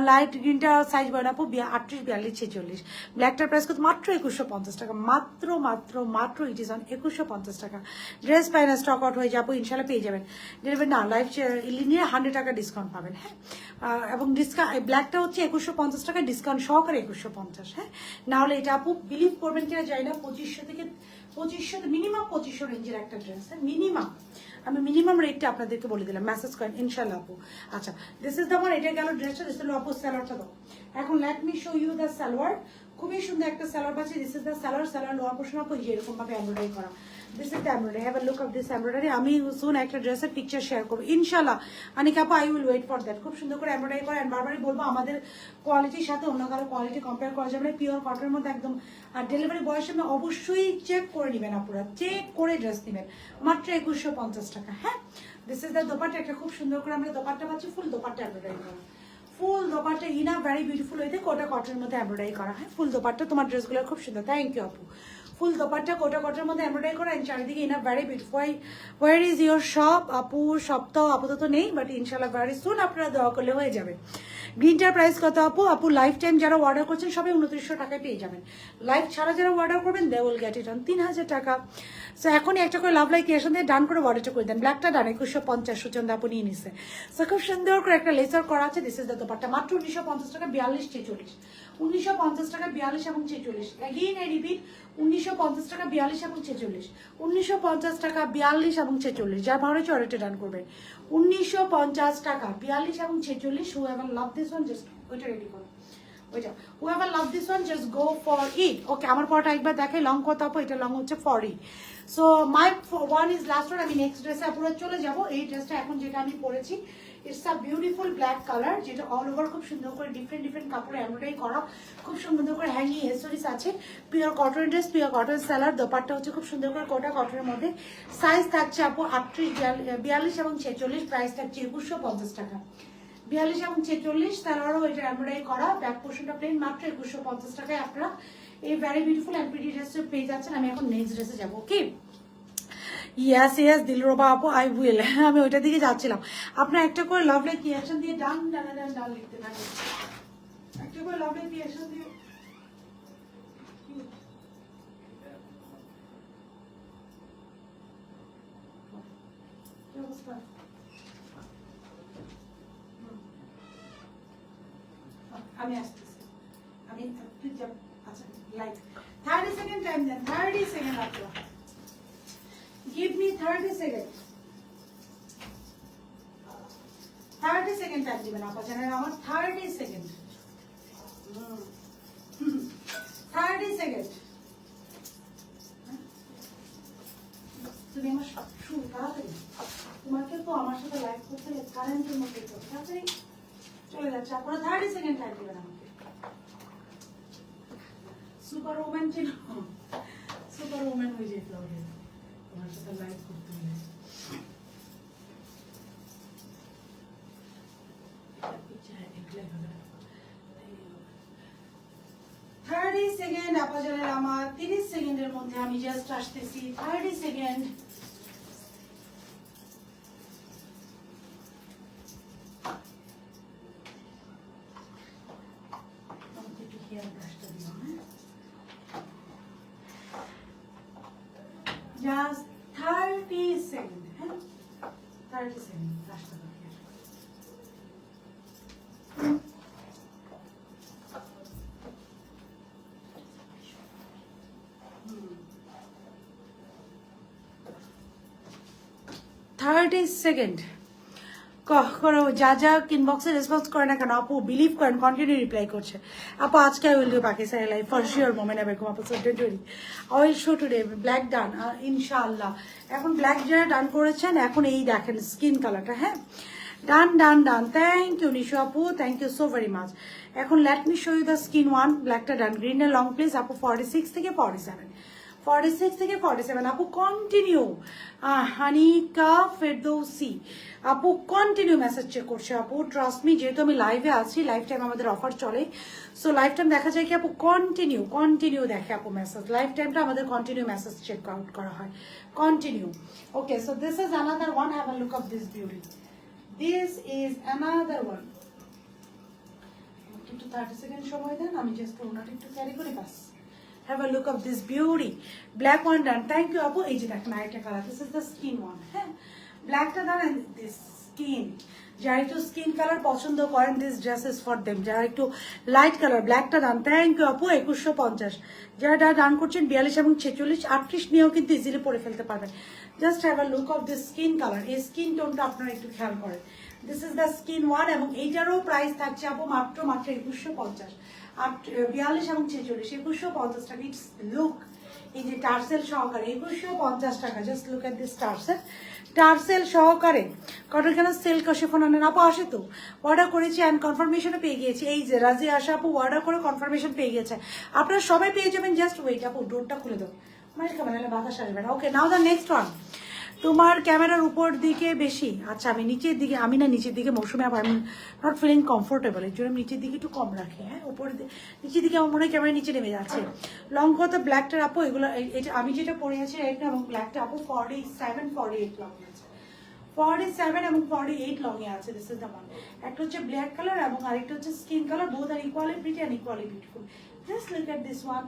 A: লাইট গ্রিনটা সাইজ বলেন আপু 38, 42, 46, ব্ল্যাকটার প্রাইস কত? মাত্র 2150 টাকা, মাত্র মাত্র মাত্র, ইট ইজ অন 2150 টাকা। ড্রেস পাই না, স্টক আউট হয়ে যাবো, ইনশাল্লাহ পেয়ে যাবেন, ডেলিভারি না লাইভ নিয়ে 100 টাকা ডিসকাউন্ট পাবেন। হ্যাঁ, এবং ডিসকাউন্ট ব্ল্যাকটা হচ্ছে 2150 টাকা, ডিসকাউন্ট সহকারে 2150। হ্যাঁ, না হলে এটা আপু বিলিভ করবেন কিনা জানি না, 2500 থেকে 2500, মিনিমাম 2500 রেঞ্জের একটা ড্রেস, হ্যাঁ মিনিমাম, আমি মিনিমাম রেটটা আপনাদেরকে বলে দিলাম, মেসেজ করেন ইনশাল্লাহ আপু। আচ্ছা, দিস ইজ দ্য ওয়ান, এটা গেল ড্রেসটা, দিস হলো আপু সালোয়ারটা দাও। এখন let me show you the salwar, খুবই সুন্দর একটা সালোয়ার পাচ্ছি, this is the salwar lower portion আপু এরকম ভাবে এমব্রয়ডারি করা, this is the embroidery, have a look of this embroidery. আমি সুন একটা ড্রেসের পিকচার শেয়ার করবো ইনশাল্লাহ, অনেক আপু I will wait for that. খুব সুন্দর করে এমব্রয়ডারি করা, অ্যান্ড বারবারই বলবো আমাদের কোয়ালিটির সাথে অন্য কারো কোয়ালিটি কম্পেয়ার করা যাবে না, পিওর কটনের মধ্যে একদম। আর ডেলিভারি বয়ের সামনে অবশ্যই চেক করে নেবেন আপুরা, চেক করে ড্রেস নেবেন, মাত্র 2150 টাকা। হ্যাঁ, দিস ইজ দ্য দোপাট্টা, একটা খুব সুন্দর করে আমরা দোপাট্টা পাচ্ছি, ফুল দোপাট্টা এমব্রয়ডারি করা, ফুল দোপাট্টা ইনা ভেরি বিউটিফুল হইতে, কোটা কটনের মধ্যে এমব্রয়ডারি করা। হ্যাঁ, ফুল দোপাট্টা, তোমার ড্রেসগুলো খুব সুন্দর, থ্যাংক ইউ আপু। ফুল দোপাট্টা কোটা কটনের মধ্যে এমব্রয়ডারি করা, এন্ড চারিদিকে in a very beautiful. Where is your shop আপু? সপ্তাহ আপাতত নেই, বাট ইনশাল্লাহ ভেরি সুন আপনারা দেওয়া করলে হয়ে যাবে। গ্রিনটার প্রাইস কত আপু? আপু লাইফ টাইম যারা অর্ডার করছেন সবাই 2900 টাকায় পেয়ে যাবেন, লাইফ ছাড়া যারা অর্ডার করবেন they will get it on 3000 টাকা। সো এখনই একটা করে লাভ লাইক ক্রিয়েশন দিয়ে ডান করে অর্ডারটা করে দেন, ব্ল্যাকটা ডান 2150, সুচন্দা আপু নিয়ে নিছে। সো খুব সুন্দর করে একটা লেসার করা আছে, দিস ইজ দ্য দোপাট্টা, মাত্র 1950 টাকা, 42, 46, 1950 টাকা 42 এবং 46, এগেইন আই রিপিট 1950 টাকা 42 এবং 46, 1950 টাকা 42 এবং 46, যার ভালো হচ্ছে অর্ডারটা ডান করবেন, 1950 টাকা 42 এবং 46। Whoever love this one just ওইটা রেডি করো, ওইটা whoever love this one just go for it. Okay, আমার পরটা একবার দেখাই, লং কত আপু? এটা লং হচ্ছে 40। So my one is last one, আমি নেক্সট ড্রেসে পুরো চলে যাব। এই ড্রেসটা এখন যেটা আমি পরেছি, it's a beautiful black colour, যেটা অল ওভার খুব সুন্দর করে ডিফারেন্ট ডিফারেন্ট কাপড়ে এমব্রয়ডারি করা, খুব সুন্দর করে হ্যাঙ্গিং এসেসরিজ আছে, pure cotton dress, pure cotton salwar, dupatta হচ্ছে খুব সুন্দর করে কোটা কটনের মধ্যে, সাইজ থাকছে আপু 38, 42 এবং 46, প্রাইস থাকছে 2150 টাকা, 42 এবং 46, সালোয়ারও এটা এমব্রয়ডারি করা, ব্যাক পোর্শনটা প্লেন, মাত্র 2150 টাকায় আপনারা এই ভেরি বিউটিফুল অ্যান্ড প্রিটি ড্রেসটা পেয়ে যাচ্ছেন। আমি এখন নেক্সট ড্রেসে যাবো। ওকে, ইয়েস ইয়েস দিলরুবা আপু, আই উইল, আমি ওইটার দিকে যাচ্ছিলাম। আপনার একটা করে লাভ লাইক রিঅ্যাকশন দিয়ে ডান ডান ডান ডান লিখতে থাকেন, একটা করে লাভ লাইক রিঅ্যাকশন দিয়ে। কি অবস্থা? আমি আসতেছি, আমি আচ্ছা লাইক 30 সেকেন্ড টাইম দেন, 30 সেকেন্ড আপু, give me 30 seconds. 30 second time দিবেন আপা জানেন আমার 30 সেকেন্ড 30 সেকেন্ড তুমি আমার শুরু তাড়াতাড়ি তোমাকে তো আমার সাথে লাইভ করতে কারেন্টের মধ্যে তো তাড়াতাড়ি চলে যাচ্ছে আপনারা 30 সেকেন্ড টাইম দিবেন আমাকে সুপার ওম্যান ছিল সুপার ওম্যান হয়ে যেত হবে তোমার সাথে লাইভ করতে হলে 30 সেকেন্ড আপাজানের আমার 30 সেকেন্ডের মধ্যে আমি জাস্ট আসতেছি 30 সেকেন্ড জাস্ট 30 সেকেন্ড হ্যাঁ 30 সেকেন্ড রাস্তা বাকি আছে 30 সেকেন্ড করো যা যা ইনবক্সে রেসপন্স করে না কেন আপু বিলিভ করেন কন্টিনিউ রিপ্লাই করছে আপু আজকে I will do Pakistani live for sure moment Begum আপু so don't worry I will show today black done ইনশাআল্লাহ এখন ব্ল্যাক যারা ডান করেছেন এখন এই দেখেন স্কিন কালারটা হ্যাঁ done done done thank you Nishu আপু thank you so very much এখন let me show you the skin one ব্ল্যাকটা ডান গ্রিন লং প্লিজ আপু 46 থেকে 47 46 থেকে 47 আপু কন্টিনিউ হানিকা ফেরদৌসি আপু কন্টিনিউ মেসেজ চেক করছে আপু ট্রাস্ট মি যেহেতু আমি লাইভে আছি লাইভ টাইম আমাদের অফার চলে সো লাইভ টাইম দেখা যায় কি আপু কন্টিনিউ দেখে আপু মেসেজ লাইভ টাইমটা আমাদের কন্টিনিউ মেসেজ চেক আউট করা হয় continue okay so this is another one have a look of this beauty this is another one একটু 30 সেকেন্ড সময় দেন আমি জাস্ট ওনাটা একটু ক্যারি করি বাস have a look of this beauty black one done thank you apu ei je dekhen aita color this is the skin one ha black ta done and this skin যারা একটু স্কিন কালার পছন্দ করেন this dress is for them যারা একটু লাইট কালার ব্ল্যাকটা দাম থ্যাংক ইউ আপু 2150 যারা ডান করছেন 42 এবং 46 38 নিয়েও কিন্তু ইজিলি পরে ফেলতে পারবেন just have a look of this skin colour এই স্কিন টোনটা আপনারা একটু খেয়াল করেন this is the skin one এবং এইটারও প্রাইস থাকছে আপু মাত্র 2150 42 এবং 46 2150 টাকা ইটস লুক এই যে টার্সেল সহকারে 2150 টাকা just look at this tassel সহকারে কটন কেন সিল্ক শিফন আনেন আপু আসে তো অর্ডার করেছি অ্যান্ড কনফার্মেশনও পেয়ে গিয়েছি এই যে রাজি আশা আপু অর্ডার করে কনফার্মেশন পেয়ে গেছে আপনারা সবাই পেয়ে যাবেন জাস্ট ওয়েট আপু ডোরটা খুলে দাও মানে ক্যামেরা বাতাস আসবে না ওকে নাও দ্য নেক্সট ওয়ান তোমার ক্যামেরার উপর দিকে বেশি আচ্ছা আমি নিচের দিকে আমি না নিচের দিকে মৌসুমে আবার আমি নট ফিলিং কমফোর্টেবল এর জন্য আমি নিচের দিকে একটু কম রাখি হ্যাঁ উপরে নিচের দিকে আমার মনে হয় ক্যামেরা নিচে নেমে যাচ্ছে লং কত ব্ল্যাকটার আপু এগুলো এটা আমি যেটা পরে আছি এটা এবং ব্ল্যাকটা আপু 47 48 লং আছে 47 এবং 48 লং এ আছে দিস ইজ দ্য ওয়ান একটা হচ্ছে ব্ল্যাক কালার এবং আরেকটা হচ্ছে skin colour both are equally pretty and equally beautiful just look at this one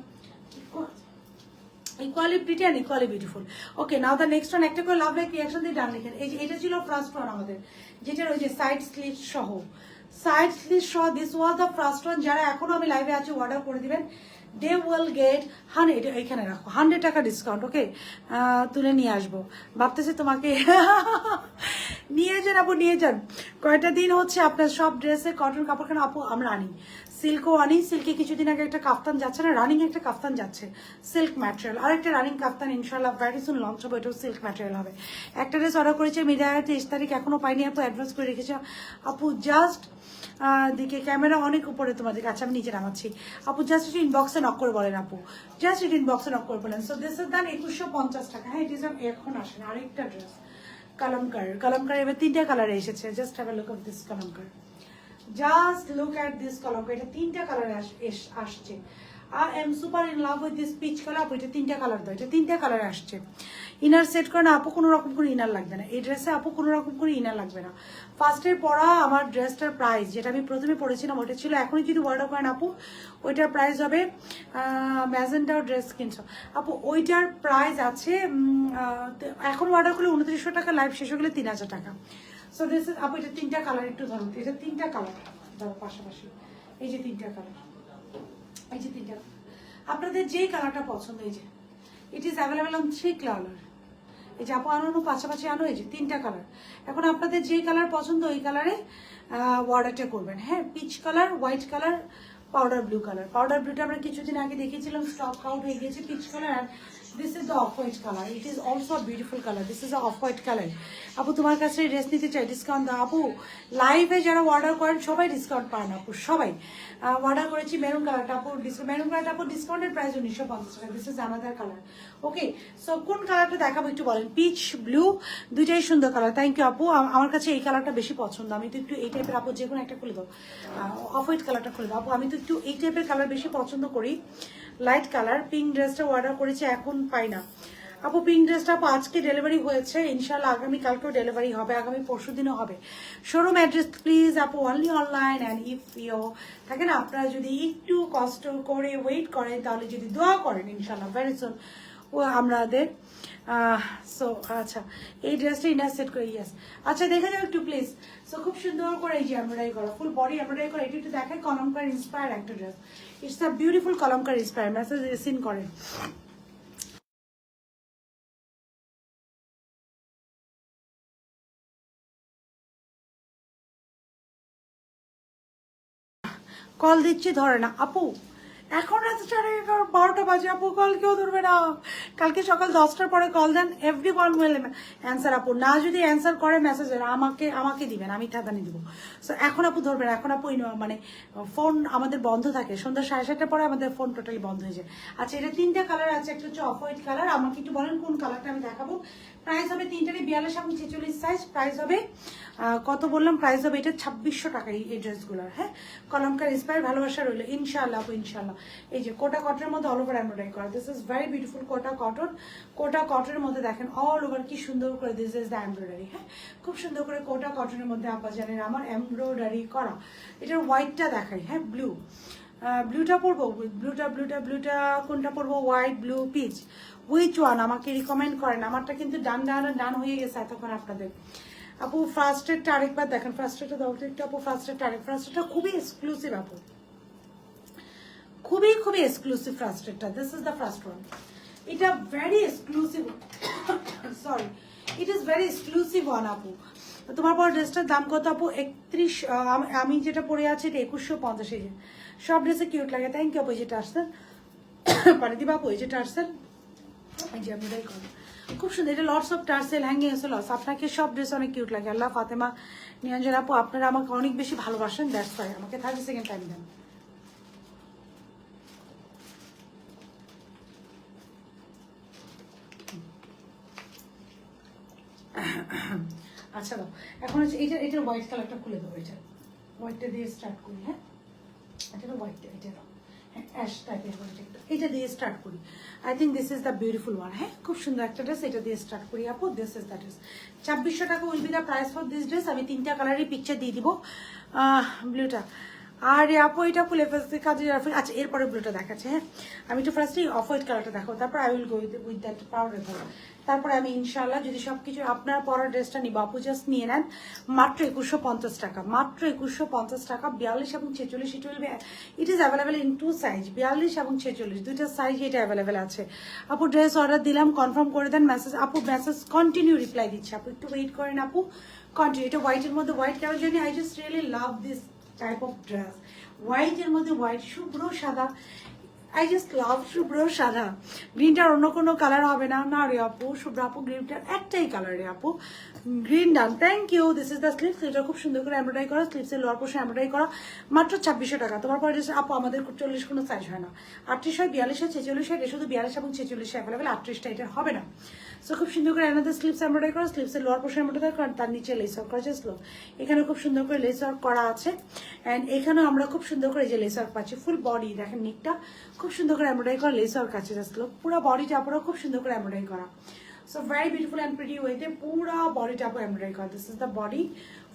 A: equally pretty and equally beautiful okay now the next one একটা করে লাভ লাইক রিঅ্যাকশন দিয়ে ডান লিখেন এই যে এটা ছিল ফার্স্ট ওয়ান আমাদের যেটার ওই যে সাইড স্লিট সহ this was the first one যারা এখনো আমি লাইভে আছি অর্ডার করে দিবেন দে উইল গেট 100 এখানে রাখো 100 টাকা ডিসকাউন্ট ওকে তুলে নিয়ে আসবো ভাবতেছি তোমাকে নিয়ে যান আপু নিয়ে যান কয়টা দিন হচ্ছে আপনার সব ড্রেসে কটন কাপড় কেন আপু আমরা আনি সিল্কও আনি সিল্কে কিছুদিন আগে একটা কাফতান যাচ্ছে না রানিং একটা কাফতান যাচ্ছে সিল্ক ম্যাটেরিয়াল আর একটা রানিং কাফতান ইনশাল্লাহ ভেরি সুন লঞ্চ হবে এটাও সিল্ক ম্যাটেরিয়াল হবে একটা ড্রেস অর্ডার করেছে মিডিয়ায় 23 তারিখ এখনো পাইনি আপু অ্যাডভান্স করে রেখেছে আপু জাস্ট দিকে ক্যামেরা অনেক উপরে তোমাদের কাছে আমি নিচে নামাচ্ছি আপু জাস্ট একটু ইনবক্সে নক করে বলেন আপু জাস্ট একটু ইনবক্সে নক করে বলেন সো দিস ইজ দ্যান 2150 টাকা হ্যাঁ ইট ইজ এখন আসে না আরেকটা ড্রেস কালামকার এবার 3টা কালারে এসেছে just have a look of this kalamkari just look at this kalamkari এটা 3টা কালারে আসছে I am super in love with this peach color আপু এটা 3টা কালার দাও এটা 3টা কালার আসছে ইনার সেট করে না আপু কোনো রকম করে ইনার লাগবে না এই ড্রেসে আপু কোনো রকম করে ইনার লাগবে না ফার্স্টের পরা আমার ড্রেসটার প্রাইস যেটা আমি প্রথমে পরেছিলাম ওটা ছিল এখনই যদি অর্ডার করেন আপু ওইটার প্রাইস হবে ম্যাজেন্টাও ড্রেস কিনছো আপু ওইটার প্রাইস আছে এখন অর্ডার করলে 2900 টাকা লাইভ শেষ হয়ে গেলে 3000 টাকা সো দিস ইজ আপু এটা 3টা কালার একটু ধরুন এটা 3টা কালার ধরো পাশাপাশি এই যে 3টা কালার এই যে 3টা আপনাদের যে কালারটা পছন্দ এই যে ইট ইজ অ্যাভেলেবল অন 3 কালার এই যে আপু আনো পাশাপাশি আনো, এই যে 3টা কালার। এখন আপনাদের যে কালার পছন্দ ওই কালারে অর্ডারটা করবেন। হ্যাঁ, peach colour, white colour, powder blue colour. Powder ব্লুটা আমরা কিছুদিন আগে দেখিয়েছিলাম, স্টক আউট হয়ে গেছে। পিচ কালার আর this is the off white colour. It is also a beautiful colour. This is the off white colour. আপু তোমার কাছে ড্রেস নিতে চাই, ডিসকাউন্ট দাও। আপু লাইভে যারা অর্ডার করেন সবাই ডিসকাউন্ট পান আপু, সবাই। অর্ডার করেছি মেরুন কালারটা আপু, মেরুন কালারটা আপু ডিসকাউন্টের প্রাইস 1950 টাকা। This is another colour. Okay, so কোন কালারটা দেখাবো একটু বলেন। পিচ, ব্লু, দুইটাই সুন্দর কালার। থ্যাংক ইউ আপু। আমার কাছে এই কালারটা বেশি পছন্দ। আমি তো একটু এই টাইপের, আপু যে কোনো একটা খুলে দাও, অফ হোয়াইট কালারটা খুলে দাও আপু। আমি তো একটু এই টাইপের কালার বেশি পছন্দ করি, লাইট কালার। পিঙ্ক ড্রেসটা অর্ডার করেছি, এখন পাই না আপু। পিঙ্ক ড্রেসটা আপু আজকে ডেলিভারি হয়েছে, ইনশাল্লাহ আগামী কালকেও ডেলিভারি হবে, আগামী পরশু দিনও হবে। শোরুম অ্যাড্রেস প্লিজ আপু, only online. And if you থাকে না, আপনারা যদি একটু কষ্ট করে ওয়েট করেন, তাহলে যদি দোয়া করেন, ইনশাল্লাহ ভেরি সুন ও আমাদের। সো আচ্ছা, এই ড্রেসটা ইনার সেট করে, ইয়াস। আচ্ছা দেখে যাও একটু প্লিজ। সো খুব সুন্দর করে এই যে এমব্রয়ডারি করা, ফুল বডি এমব্রয়ডারি করা। এটা একটু দেখেন, কলমকার ইন্সপায়ার একটা dress. It's a beautiful kalamkari inspire. Message seen করেন। কল দিচ্ছি ধরে না আপু, এখন রাত 11:30 বাজে আপু, কল কেউ ধরবে না। কালকে সকাল 10টার পরে কল দেন, এভরি ওয়ান উইল অ্যান্সার আপু। না যদি অ্যান্সার করে মেসেজের আমাকে দিবেন, আমি ঠাকানি দিব। সো এখন আপু ধরবেন, এখন আপু মানে ফোন আমাদের বন্ধ থাকে সন্ধ্যা 7:30টার পরে, আমাদের ফোন টোটালি বন্ধ হয়ে যায়। আচ্ছা, এটা 3টা কালার আছে, একটা হচ্ছে অফ হোয়াইট কালার। আমাকে একটু বলেন কোন কালারটা আমি দেখাবো। প্রাইস হবে 3টারই 42 এবং 46 সাইজ। প্রাইস হবে কত বললাম, প্রাইস হবে এটা 2600 টাকা এই ড্রেসগুলোর। হ্যাঁ, কলমকার ইন্সপায়ার, ভালোবাসা রইলো ইনশাআল্লাহ আপু, ইনশাআল্লাহ। এই যে কোটা কটনের মধ্যে অল ওভার এমব্রয়ডারি করা। This is very beautiful Kota cotton. Kota কটনের মধ্যে দেখেন অল ওভার কি সুন্দর করে, দিস ইজ দ্য এমব্রয়ডারি। হ্যাঁ, খুব সুন্দর করে কোটা কটনের মধ্যে আপা জানেন আমার এমব্রয়ডারি করা। এটার হোয়াইটটা দেখাই। হ্যাঁ, ব্লু, ব্লুটা পরবো, ব্লুটা কোনটা পরবো, white, blue, peach, which one আমাকে রিকমেন্ড করেন। আমারটা কিন্তু ডান হয়ে গেছে এতক্ষণ আপনাদের। আপু ফার্স্টেরটা আরেকবার দেখেন, ফার্স্টেরটা দাও একটু আপু। ফার্স্টেরটা খুবই এক্সক্লুসিভ আপু, খুবই খুবই এক্সক্লুসিভ ফার্স্টেরটা। This is the first one. এটা very exclusive, sorry, it is very exclusive one আপু। তোমার পর ড্রেসটার দাম কত আপু? 31। আমি যেটা পরে আছি এটা 2150। সব ড্রেসে কিউট লাগে। থ্যাংক ইউ আপু। যেটা আসছেন পানি দিবা আপু, এই যেটা আসছেন এই যে আমি এটাই করি, খুব সুন্দর। এটা লটস অফ টার্সেল হ্যাঙ্গিং আছে লস। আপনাকে সব ড্রেস অনেক কিউট লাগে। আল্লাহ ফাতেমা নিরঞ্জন আপু, আপনারা আমাকে অনেক বেশি ভালোবাসেন, দ্যাটস ওয়াই। আমাকে 30 সেকেন্ড টাইম দেন। আচ্ছা দাও। এখন হচ্ছে এটার হোয়াইট কালারটা খুলে দেবো। এটা হোয়াইটটা দিয়ে স্টার্ট করি। হ্যাঁ, এটা হোয়াইটটা, এটা দাও। হ্যাঁ, অ্যাশ টাইপের এটা দিয়ে স্টার্ট করি। I think this is the beautiful one. হ্যাঁ, খুব সুন্দর একটা ড্রেস। এটা দিয়ে স্টার্ট করি আপু। This is the dress. 2600 টাকা will be the price for this dress. আমি 3টা কালারের পিকচার দিয়ে দিব। ব্লুটা আর আপু এটা ফুলে ফেলতে কাজে। আচ্ছা, এরপরে ব্লুটা দেখাচ্ছে। হ্যাঁ, আমি একটু ফার্স্টে অফ হোয়াইট কালারটা দেখাবো, তারপর I will go with that powder colour. তারপরে আমি ইনশাআল্লাহ যদি সবকিছু আপনার পরার ড্রেসটা নিব আপু, জাস্ট নিয়ে নেন মাত্র 2150 টাকা। মাত্র 2150 টাকা। 42 এবং 46 it is available in 2 size. 42 এবং 46 দুইটা সাইজ এটা অ্যাভেলেবেল আছে আপু। ড্রেস অর্ডার দিলাম, কনফার্ম করে দেন। মেসেজ আপু, মেসেজ কন্টিনিউ রিপ্লাই দিচ্ছে আপু, একটু ওয়েট করেন আপু। কন্টিনিউ। এটা হোয়াইটের মধ্যে হোয়াইট কালার জন্য I just really love this type of dress. হোয়াইটের মধ্যে হোয়াইট, শুভ্র সাদা। আই জাস্ট লাভ শুভ্র সাদা। গ্রিনটার অন্য কোনো কালার হবে না। না রে আপু, শুভ্র আপু গ্রিনটার একটাই কালার রে আপু, green done. Thank you. This is the slips. এটা খুব সুন্দর করে এমব্রয়ডারি করা, স্লিপসের লোয়ার পোর্শন এমব্রয়ডারি করা। মাত্র 2600 টাকা। তোমার পরে আপু আমাদের 40 কোনো সাইজ হয় না। 38 হয়, 42 হয়, 46 হয়। এটা শুধু 42 এবং 46 অ্যাভেলেবেল, 38টা এটার হবে না। সো খুব সুন্দর করে এনাদের স্লিপস এমব্রয়ডারি করা, স্লিপসের লোয়ার পোর্শন এমব্রয়ডারি করা, তার নিচে লেস ওয়ার্ক করা। জাস্ট লোক এখানে খুব সুন্দর করে লেস ওয়ার্ক করা আছে। অ্যান্ড এখানেও আমরা খুব সুন্দর করে যে লেস ওয়ার্ক পাচ্ছি। ফুল বডি দেখেন, নিকটা খুব সুন্দর করে এমব্রয়ডারি করা, লেস ওয়ার্ক আছে। জাস্ট লোক পুরো বডিটা পুরো খুব সুন্দর করে এমব্রয়ডারি করা। So very beautiful and pretty ওয়েতে পুরো বডিটা আপু এমব্রয়ডারি করা। This is the body,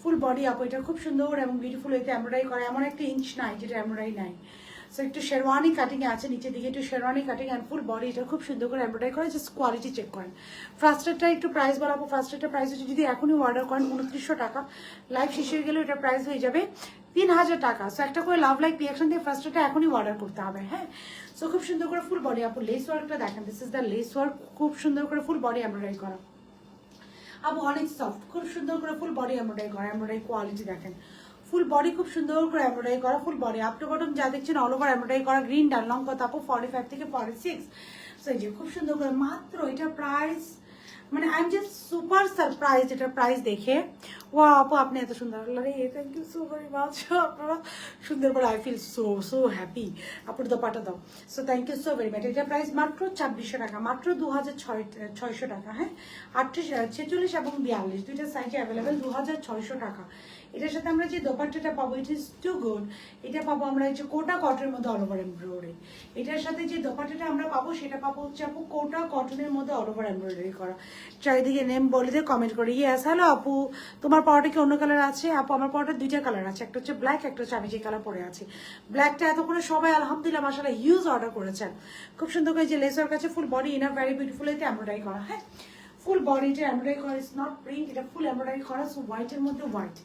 A: full body আপু। এটা খুব সুন্দর এবং বিউটিফুল ওয়েতে এমব্রয়ডারি করা। এমন একটা ইঞ্চ নাই যেটা এমব্রয়ডারি নাই। সো একটু শেরওয়ানি কাটিং আছে নিচের দিকে, একটু sherwani cutting and full body. এটা খুব সুন্দর করে এমব্রয়ডারি করে। জাস্ট কোয়ালিটি চেক করেন। ফার্স্টেরটা একটু প্রাইস বলাবো। ফার্স্টেরটা প্রাইস হচ্ছে, যদি এখনই অর্ডার করেন 2900 টাকা, লাইভ শেষ হয়ে গেলে এটার প্রাইস হয়ে যাবে 3000 টাকা। সো একটা করে লাভ লাইক রিয়াকশন দিয়ে ফার্স্টেরটা এখনই অর্ডার করতে হবে। হ্যাঁ, সো খুব সুন্দর করে ফুল বডি আপু। লেস ওয়ার্কটা দেখেন, this is the less work. খুব সুন্দর করে ফুল বডি এমব্রয়ডারি করা। আপু অনেক সফট, খুব সুন্দর করে ফুল বডি এমব্রয়ডারি করা, এমব্রয়ডারি কোয়ালিটি দেখেন, ফুল বডি খুব সুন্দর করে এমব্রয়ডারি করা, full body up to bottom যা দেখছেন অল ওভার এমব্রয়ডারি করা, গ্রিন ডান লং কত আপু 45 থেকে 46। সো এই যে খুব সুন্দর করে মাত্র এটা প্রাইস, মানে I am just super surprise এটা প্রাইস দেখে। ও আপু আপনি এত সুন্দর, thank you so very much, আপনারা সুন্দর করে, I feel so so happy. আপুর দোপাটা দাও, so thank you so very much. এটা প্রাইস মাত্র 2600 টাকা, মাত্র 2600 টাকা। হ্যাঁ 38, 46 এবং 42 দুইটা সাইজে অ্যাভেলেবেল, 2600 টাকা। এটার সাথে আমরা যে দোপাট্টাটা পাবো ইট ইজ টু গুড, এটা পাবো আমরা হচ্ছে কোটা কটনের মধ্যে অল ওভার এমব্রয়ডারি। এটার সাথে যে দোপাট্টাটা আমরা পাবো সেটা পাবো হচ্ছে আপু কোটা কটনের মধ্যে অল ওভার এমব্রয়ডারি করা। চারিদিকে নেম বলে দিয়ে কমেন্ট করে, ইয়েস হ্যালো আপু তোমার পাওয়াটা কি অন্য কালার আছে? আপু আমার পাওয়াটা দুইটা কালার আছে, একটা হচ্ছে ব্ল্যাক, একটা হচ্ছে আমি যে কালার পরে আছি। ব্ল্যাকটা এতক্ষণে সবাই আলহামদুলিল্লাহ মাশাআল্লাহ হিউজ অর্ডার করেছেন। খুব সুন্দর করে যে লেসার কাছে full body inner very beautiful এতে এমব্রয়ডারি করা। হ্যাঁ ফুল বডিটা এমব্রয়ডারি করা, ইজ নট প্রিন্ট, এটা ফুল এমব্রয়ডারি করা। সো হোয়াইটের মধ্যে হোয়াইট,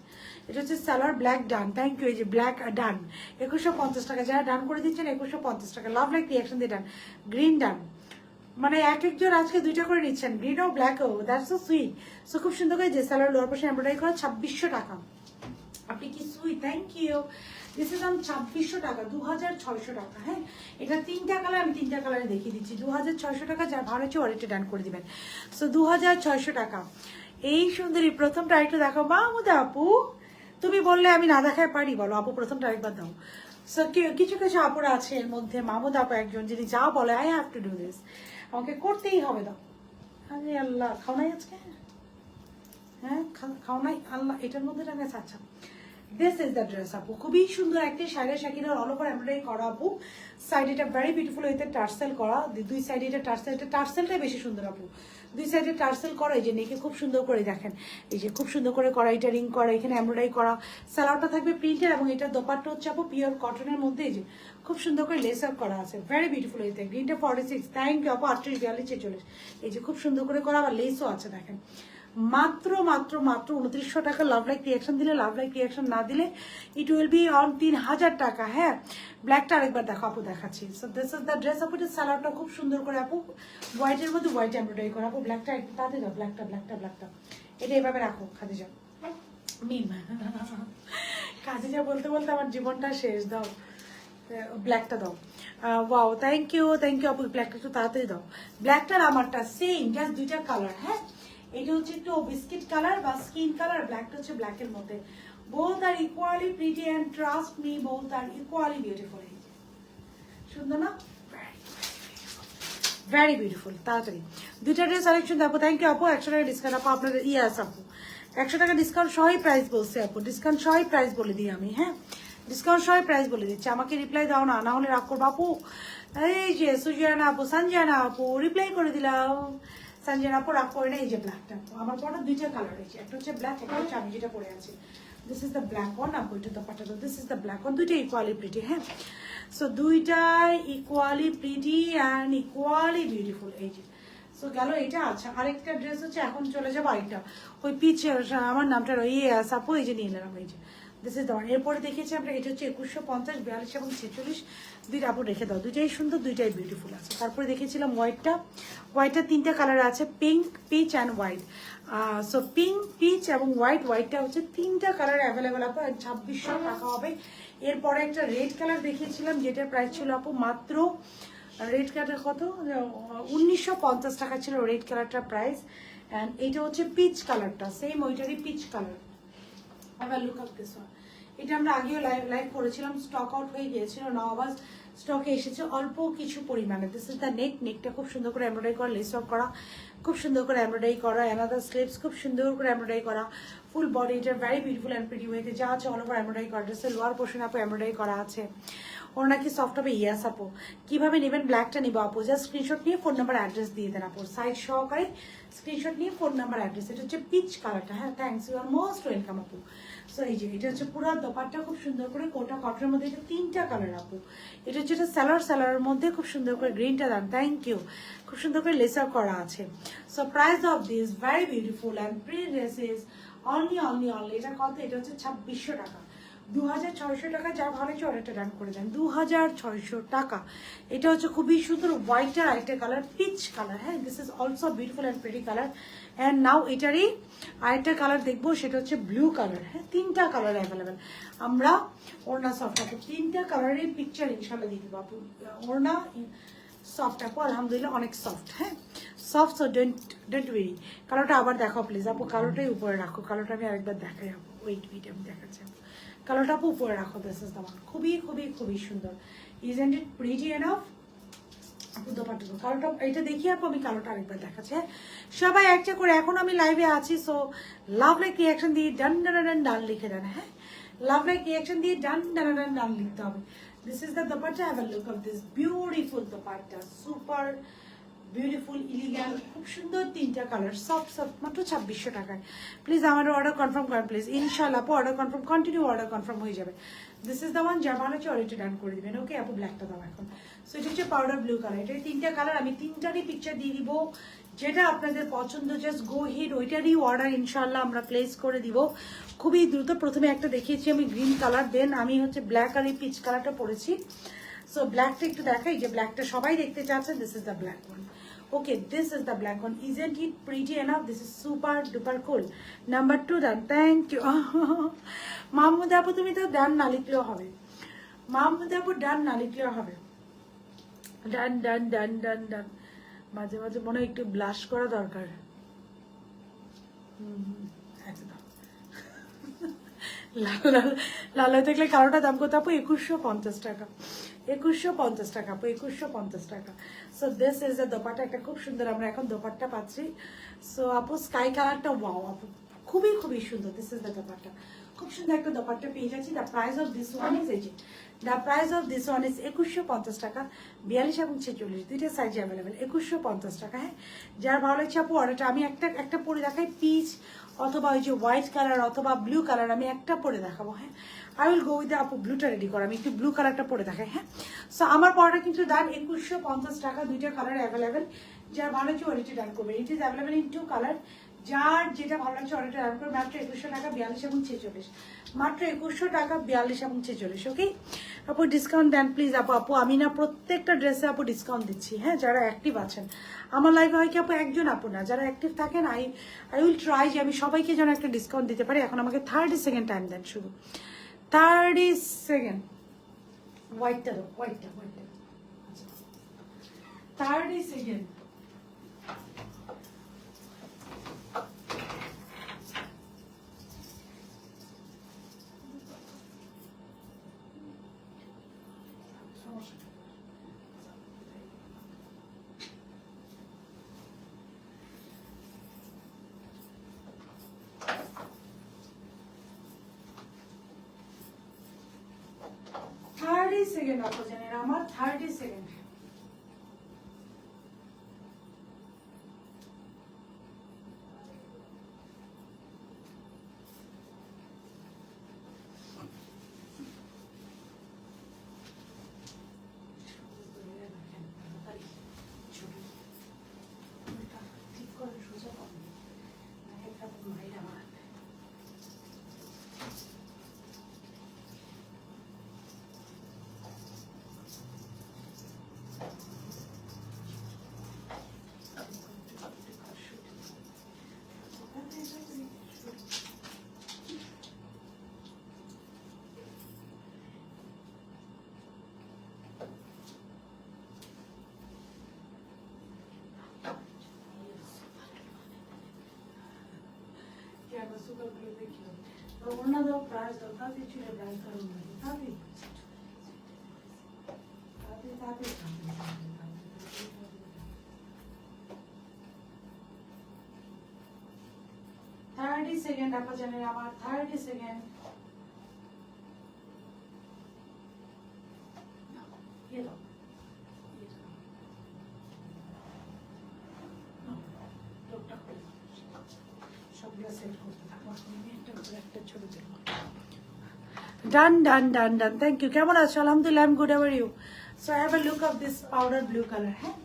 A: এটা হচ্ছে salwar black done, thank you. এই যে ব্ল্যাক ডান 2150 টাকা, যারা ডান করে দিচ্ছেন 2150 টাকা, লাভ লাইক রিয়াকশন দিয়ে ডান। গ্রিন ডান, মানে এক একজন আজকে দুইটা করে নিচ্ছেন, গ্রিন ও ব্ল্যাক ও, দ্যাটস সো সুইট। সো খুব সুন্দর করে যে সালোয়ার লোয়ার পাশে এমব্রয়ডারি করা 2600 টাকা। আপনি কি sweet, thank you. This is on 2600 টাকা, 2600 টাকা। হ্যাঁ এটা তিনটা কালার, আমি তিনটা কালারে দেখিয়ে দিচ্ছি। 2600 টাকা, যার ভালো হচ্ছে ওয়ালেটে ডান করে দিবেন। সো 2600 টাকা। এই সুন্দরী প্রথমটা একটু দেখো মাহমুদা আপু, তুমি বললে আমি না দেখায় পারি, বলো আপু প্রথমটা একবার দাও। সো কিছু কিছু আপুরা আছে এর মধ্যে, মাহমুদ আপু একজন, যিনি যা বলে I have to do this, আমাকে করতেই হবে। দাও, আরে আল্লাহ খাও নাই আজকে, হ্যাঁ খাও নাই আল্লাহ, এটার মধ্যে টাকা। আচ্ছা দিস ইজ দ্য ড্রেস আপু, খুবই সুন্দর একটি শাড়ি, শাকিনার অল ওভার এমব্রয়ডারি করা আপু। সাইড এটা ভেরি বিউটিফুল এতে টার্সেল করা, দুই সাইডে এটা টার্সেল, এটা টার্সেলটাই বেশি সুন্দর আপু। দুই সাইডে টার্সেল করা, এই যে নেকে খুব সুন্দর করে দেখেন, এই যে খুব সুন্দর করে করা, এটা রিং করা, এখানে এমব্রয়ডারি করা। সালোয়ারটা থাকবে প্রিন্টের এবং এটা দোপাট্টা হচ্ছে আপু পিওর কটনের মধ্যে, এই যে খুব সুন্দর করে লেস আপ করা আছে, ভেরি বিউটিফুল এতে। গ্রিনটা 46, থ্যাংক ইউ আপু। 38, 42, 46, এই যে খুব সুন্দর করে করা, আবার লেসও আছে দেখেন। মাত্র মাত্র মাত্র 2900 টাকা। লাভ লাইক রিয়াকশন দিলে, লাভ লাইক রিয়াকশন না দিলে ইট উইল বি অন 3000 টাকা। হ্যাঁ ব্ল্যাকটা আরেকবার দেখো আপু, দেখাচ্ছি। So this is the dress আপু। সালোয়ারটা খুব সুন্দর করে আপু হোয়াইটের মধ্যে হোয়াইট এমব্রয়ডারি করা আপু। ব্ল্যাকটা একটু তাতে দাও, ব্ল্যাকটা ব্ল্যাকটা ব্ল্যাকটা এটা এভাবে রাখো খাদিজা মিম। খাদিজা বলতে বলতে আমার জীবনটা শেষ, দাও ব্ল্যাকটা দাও। ওয়াও থ্যাংক ইউ আপু, ব্ল্যাকটা একটু তাড়াতাড়ি দাও। ব্ল্যাকটার আমারটা সেম, জাস্ট দুইটা কালার। হ্যাঁ এটা হচ্ছে একটু বিস্কিট কালার বা স্কিন কালার, ব্ল্যাকটা হচ্ছে ব্ল্যাকের মধ্যে। both are equally pretty and trust me both are equally beautiful। সুন্দর না, ভেরি বিউটিফুল। তাড়াতাড়ি দুইটা ড্রেস আরেকজন আপু, থ্যাংক ইউ আপু। 100 টাকা ডিসকাউন্ট আপু, আপনার ইয়াস আপু 100 টাকা ডিসকাউন্ট সহই প্রাইস বলছে আপু, ডিসকাউন্ট সহই প্রাইস বলে দিই আমি। হ্যাঁ ডিসকাউন্ট সহই প্রাইস বলে দিচ্ছি, আমাকে রিপ্লাই দাও না, না হলে রাগ করবো আপু। এই যে সুজিয়ানা আপু, সঞ্জয়ানা আপু রিপ্লাই করে দিলাম। সঞ্জয়ানা আপু রাগ করে না। এই যে ব্ল্যাকটা আমার পরে দুইটা কালার হয়েছে, একটা হচ্ছে ব্ল্যাক, একটা হচ্ছে আমি যেটা পরে আছি। This is the black one আপু, এটা দোপাট্টা দাও। This is the black one, দুইটা ইকুয়ালি প্রিটি। হ্যাঁ সো দুইটাই equally pretty and equally beautiful. এই যে সো গেল এটা। আচ্ছা আরেকটা ড্রেস হচ্ছে, এখন চলে যাবো আরেকটা, ওই পিচ আমার নামটা ইয়ে আপু, এই যে নিয়ে নিলাম। এই যে দিস ইজ দ্য ওয়ান। এরপরে দেখিয়েছি আমরা, এটা হচ্ছে 2150, 42 এবং 46, দুইটা আপু রেখে দাও, দুইটাই সুন্দর, দুইটাই বিউটিফুল আছে। তারপরে দেখেছিলাম হোয়াইটটা, হোয়াইটটা তিনটা কালার আছে, pink, peach and white. So pink, peach এবং হোয়াইট, হোয়াইটটা হচ্ছে তিনটা কালার অ্যাভেলেবেল আপু, 2600 টাকা হবে। এরপরে একটা রেড কালার দেখিয়েছিলাম, যেটার প্রাইস ছিল আপু মাত্র, রেড কালার কত, 1950 টাকা ছিল রেড কালারটার প্রাইস। অ্যান্ড এইটা হচ্ছে পিচ কালারটা, সেম ওইটারই পিচ কালার। আবার লুক আপ দিস ওয়ান, এটা আমরা আগেও লাইভ করেছিলাম, স্টক আউট হয়ে গিয়েছিল, নাও আবার স্টকে এসেছে অল্প কিছু পরিমাণে। দিস ইজ দ্য নেক, নেকটা খুব সুন্দর করে এমব্রয়ডারি করা, লেস ওয়ার্ক করা, খুব সুন্দর করে এমব্রয়ডারি করা, অ্যানাদার স্লিভস খুব সুন্দর করে এমব্রয়ডারি করা, ফুল বডি এটা ভেরি বিউটিফুল অ্যান্ড প্রিটি ওয়েতে যা আছে অল ওভার এমব্রয়ডারি করা। ড্রেসের লোয়ার পোর্শন আপু এমব্রয়ডারি করা আছে। ওর নাকি সফট হবে, ইয়াস আপু। কিভাবে নেবেন, ব্ল্যাকটা নিবো আপু, জাস্ট স্ক্রিনশট নিয়ে ফোন নাম্বার অ্যাড্রেস দিয়ে দেন আপু, সাইজ সহকারে স্ক্রিনশট নিয়ে ফোন নাম্বার অ্যাড্রেস। এটা হচ্ছে পিচ কালারটা। হ্যাঁ thanks, you are most welcome আপু। সো এই যে এটা হচ্ছে পুরো দোপাট্টা খুব সুন্দর করে কোটা কটনের মধ্যে, এটা তিনটা কালার আপু। এটা হচ্ছে স্যালার মধ্যে খুব সুন্দর করে গ্রিনটা দাম, থ্যাংক ইউ, খুব সুন্দর করে লেসার করা আছে। So price of this very beautiful and pre dresses only, এটা কত, এটা হচ্ছে 2600 টাকা। 2600 টাকা, যা ভালো হচ্ছে অর্ডারটা ডান করে দেন। 2600 টাকা। এটা হচ্ছে খুবই সুন্দর হোয়াইটের আরেকটা কালার, পিচ কালার। হ্যাঁ, this is also beautiful and pretty colour. And now এটারই আরেকটা কালার দেখবো, সেটা হচ্ছে ব্লু কালার। হ্যাঁ, 3টা কালার অ্যাভেলেবেল। আমরা ওড়না সফট আপু 3টা কালারের পিকচার ইনশাল্লাহ দিয়ে দেবো আপু। ওড়না সফট আপু আলহামদুলিল্লাহ অনেক সফট। হ্যাঁ, সফট, সো ডোন্ট ওয়েরি। কালোটা আবার দেখাও প্লিজ আপু, কালোটাই উপরে রাখো। কালোটা আমি আরেকবার দেখাই আপু, ওয়েট আমি দেখাচ্ছি আপু। কালোটা আপু উপরে রাখো, দিস ইজ দ্য ওয়ান। খুবই খুবই খুবই সুন্দর। ইজন্ট ইট প্রিটি এনাফ আপু? দোপাট্টা কালোটা এটা দেখিয়ে আপু আমি কালোটা আরেকবার দেখাচ্ছি। হ্যাঁ, সবাই একটা করে, এখন আমি লাইভে আছি, সো লাভ লাইক রিয়াকশন দিয়ে ডান ডান ডান ডান লিখে দেন। হ্যাঁ, লাভ লাইক রিয়াকশন দিয়ে ডান ডান ডান ডান লিখতে হবে। This is the dupatta, have a look of this beautiful dupatta, super beautiful elegant, খুব সুন্দর 3টা কালার, সফট সফট, মাত্র 2600 টাকায়। প্লিজ আমার অর্ডার কনফার্ম করেন প্লিজ, ইনশাল্লাহ আপু order confirm, continue order confirm হয়ে যাবে। দিস ইজ দ্য ওয়ান, যা ভালো হচ্ছে অর্ডারটা ডান করে দিবেন। ওকে আপু, ব্ল্যাকটা দাও এখন। সো এটা হচ্ছে পাউডার ব্লু কালার। এটা 3টা কালার, আমি 3টারই পিকচার দিয়ে দিব, যেটা আপনাদের পছন্দ জাস্ট গো হিট ওইটারই অর্ডার ইনশাল্লাহ আমরা প্লেস করে দিব খুবই দ্রুত। প্রথমে একটা দেখিয়েছি আমি গ্রিন কালার, দেন আমি হচ্ছে ব্ল্যাক আর এই পিচ কালারটা পরেছি। সো ব্ল্যাকটা একটু দেখাই, যে ব্ল্যাকটা সবাই দেখতে চাচ্ছেন, this is the black one. Okay, this is the black one. Isn't it pretty enough? This is super duper cool. Number 2 done. Thank you. Mahmud আপু তুমি তো ডান না লিখলেও হবে। মাহমুদ আপু ডান না লিখলেও হবে। ডান ডান ডান ডান ডান। মাঝে মাঝে মনে হয় একটু ব্লাশ করা দরকার। একদম লাল লাল লাল দেখলে কালোটা দাম কত আপু? 2150 টাকা। 2150 টাকা আপু, 2150 টাকা। So this is the dupatta, একটা খুব সুন্দর আমরা এখন দোপাট্টা পাচ্ছি। সো আপু স্কাই কালারটা ওয়াও আপু, খুবই খুবই সুন্দর। দিস ইজ দ্য দোপাট্টা, খুব সুন্দর একটা দোপাট্টা পেয়ে যাচ্ছি। The price of this one is এই, the price of this one is 2150 টাকা। 42 এবং 46 দুইটা সাইজ অ্যাভেলেবেল, 2150 টাকা। হ্যাঁ, যার ভালো লাগছে আপু অর্ডারটা, আমি একটা পরে দেখাই, পিচ অথবা ওই যে হোয়াইট কালার অথবা ব্লু কালার, আমি একটা পরে দেখাবো। হ্যাঁ, আই উইল গো উইথ আপু ব্লুটা রেডি করো, আমি একটু ব্লু কালারটা পরে দেখাই। হ্যাঁ, সো আমার পড়াটা কিন্তু দাম 2150 টাকা, দুইটা কালার অ্যাভেলেবেল। যার ভালো লাগছে অর্ডারটি ডান করবে। It is available in 2 colour. যার যেটা ভালো লাগছে অর্ডারটা ডান করবে। মাত্র 2100 টাকা, 42 এবং 46। মাত্র 2100 টাকা, 42 এবং 46। ওকে আপু, ডিসকাউন্ট দেন প্লিজ আপু। আপু আমি না প্রত্যেকটা ড্রেসে আপু ডিসকাউন্ট দিচ্ছি। হ্যাঁ, যারা অ্যাক্টিভ আছেন আমার লাইভে হয় কি আপু, একজন আপু না, যারা অ্যাক্টিভ থাকেন আই উইল ট্রাই যে আমি সবাইকে যেন একটা ডিসকাউন্ট দিতে পারি। এখন আমাকে 30 সেকেন্ড টাইম দেন, শুধু 30 সেকেন্ড। হোয়াইটটা দাও, হোয়াইটটা 30 সেকেন্ড। সেকেন্ড আপু জানেন আমার 30 সেকেন্ড। ঠিক করে সোজা করবেন, একটা মাইরা মারবে। 30 সেকেন্ড আপা জানেন আমার 30 second. Done, done, done, done. Thank you. কেমন আছো? আলহামদুলিল্লাহ, I'm good. How are you? So I have a look of this powder blue color. হ্যাঁ,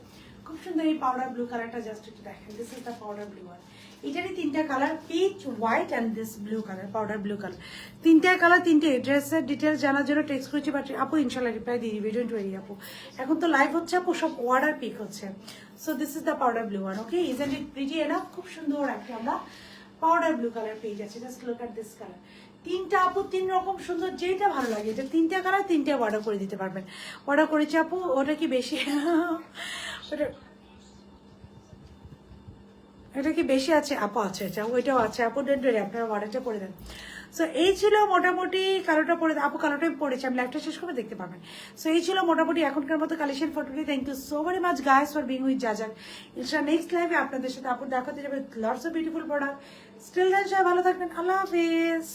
A: খুব সুন্দর এই পাউডার ব্লু কালারটা, জাস্ট একটু দেখেন। This is the powder blue one. এটারই তিনটা colour, peach, white and this blue colour, powder blue colour. তিনটা কালার, তিনটে ড্রেসের ডিটেলস জানার জন্য টেক্সট করেছি, বাট আপু ইনশাল্লাহ রিপ্লাই দিয়ে দিবে, ডোন্ট ওয়ারি আপু। এখন তো লাইভ হচ্ছে আপু, সব অর্ডার পিক হচ্ছে। So this is the powder blue one, okay? Isn't it pretty enough? খুব সুন্দর একটা আমরা পাউডার ব্লু কালার পেয়ে যাচ্ছে। Just look at this colour. তিনটা আপু তিন রকম সুন্দর, যেটা ভালো লাগে। এটা তিনটা কালার, তিনটে অর্ডার করে দিতে পারবেন। অর্ডার করেছি আপু, ওটা কি বেশি ওটা এটা কি বেশি আছে আপু? আছে, আচ্ছা ওইটাও আছে আপু, ডেন্ট ওয়ারি, আপনারা অর্ডারটা করে দেন। সো এই ছিল মোটামুটি, কালোটা পরে আপু, কালোটা আমি পড়েছি, আমি লাইভটা শেষ করে দেখতে পাবেন। সো এই ছিল মোটামুটি এখনকার মতো collection for today. Thank you so very much guys for being with জাজার। ইনশাআল্লাহ নেক্সট লাইভে আপনাদের সাথে আপু দেখাতে যাবে lots of beautiful product. Still then সবাই ভালো থাকবেন, আল্লাহ হাফেজ।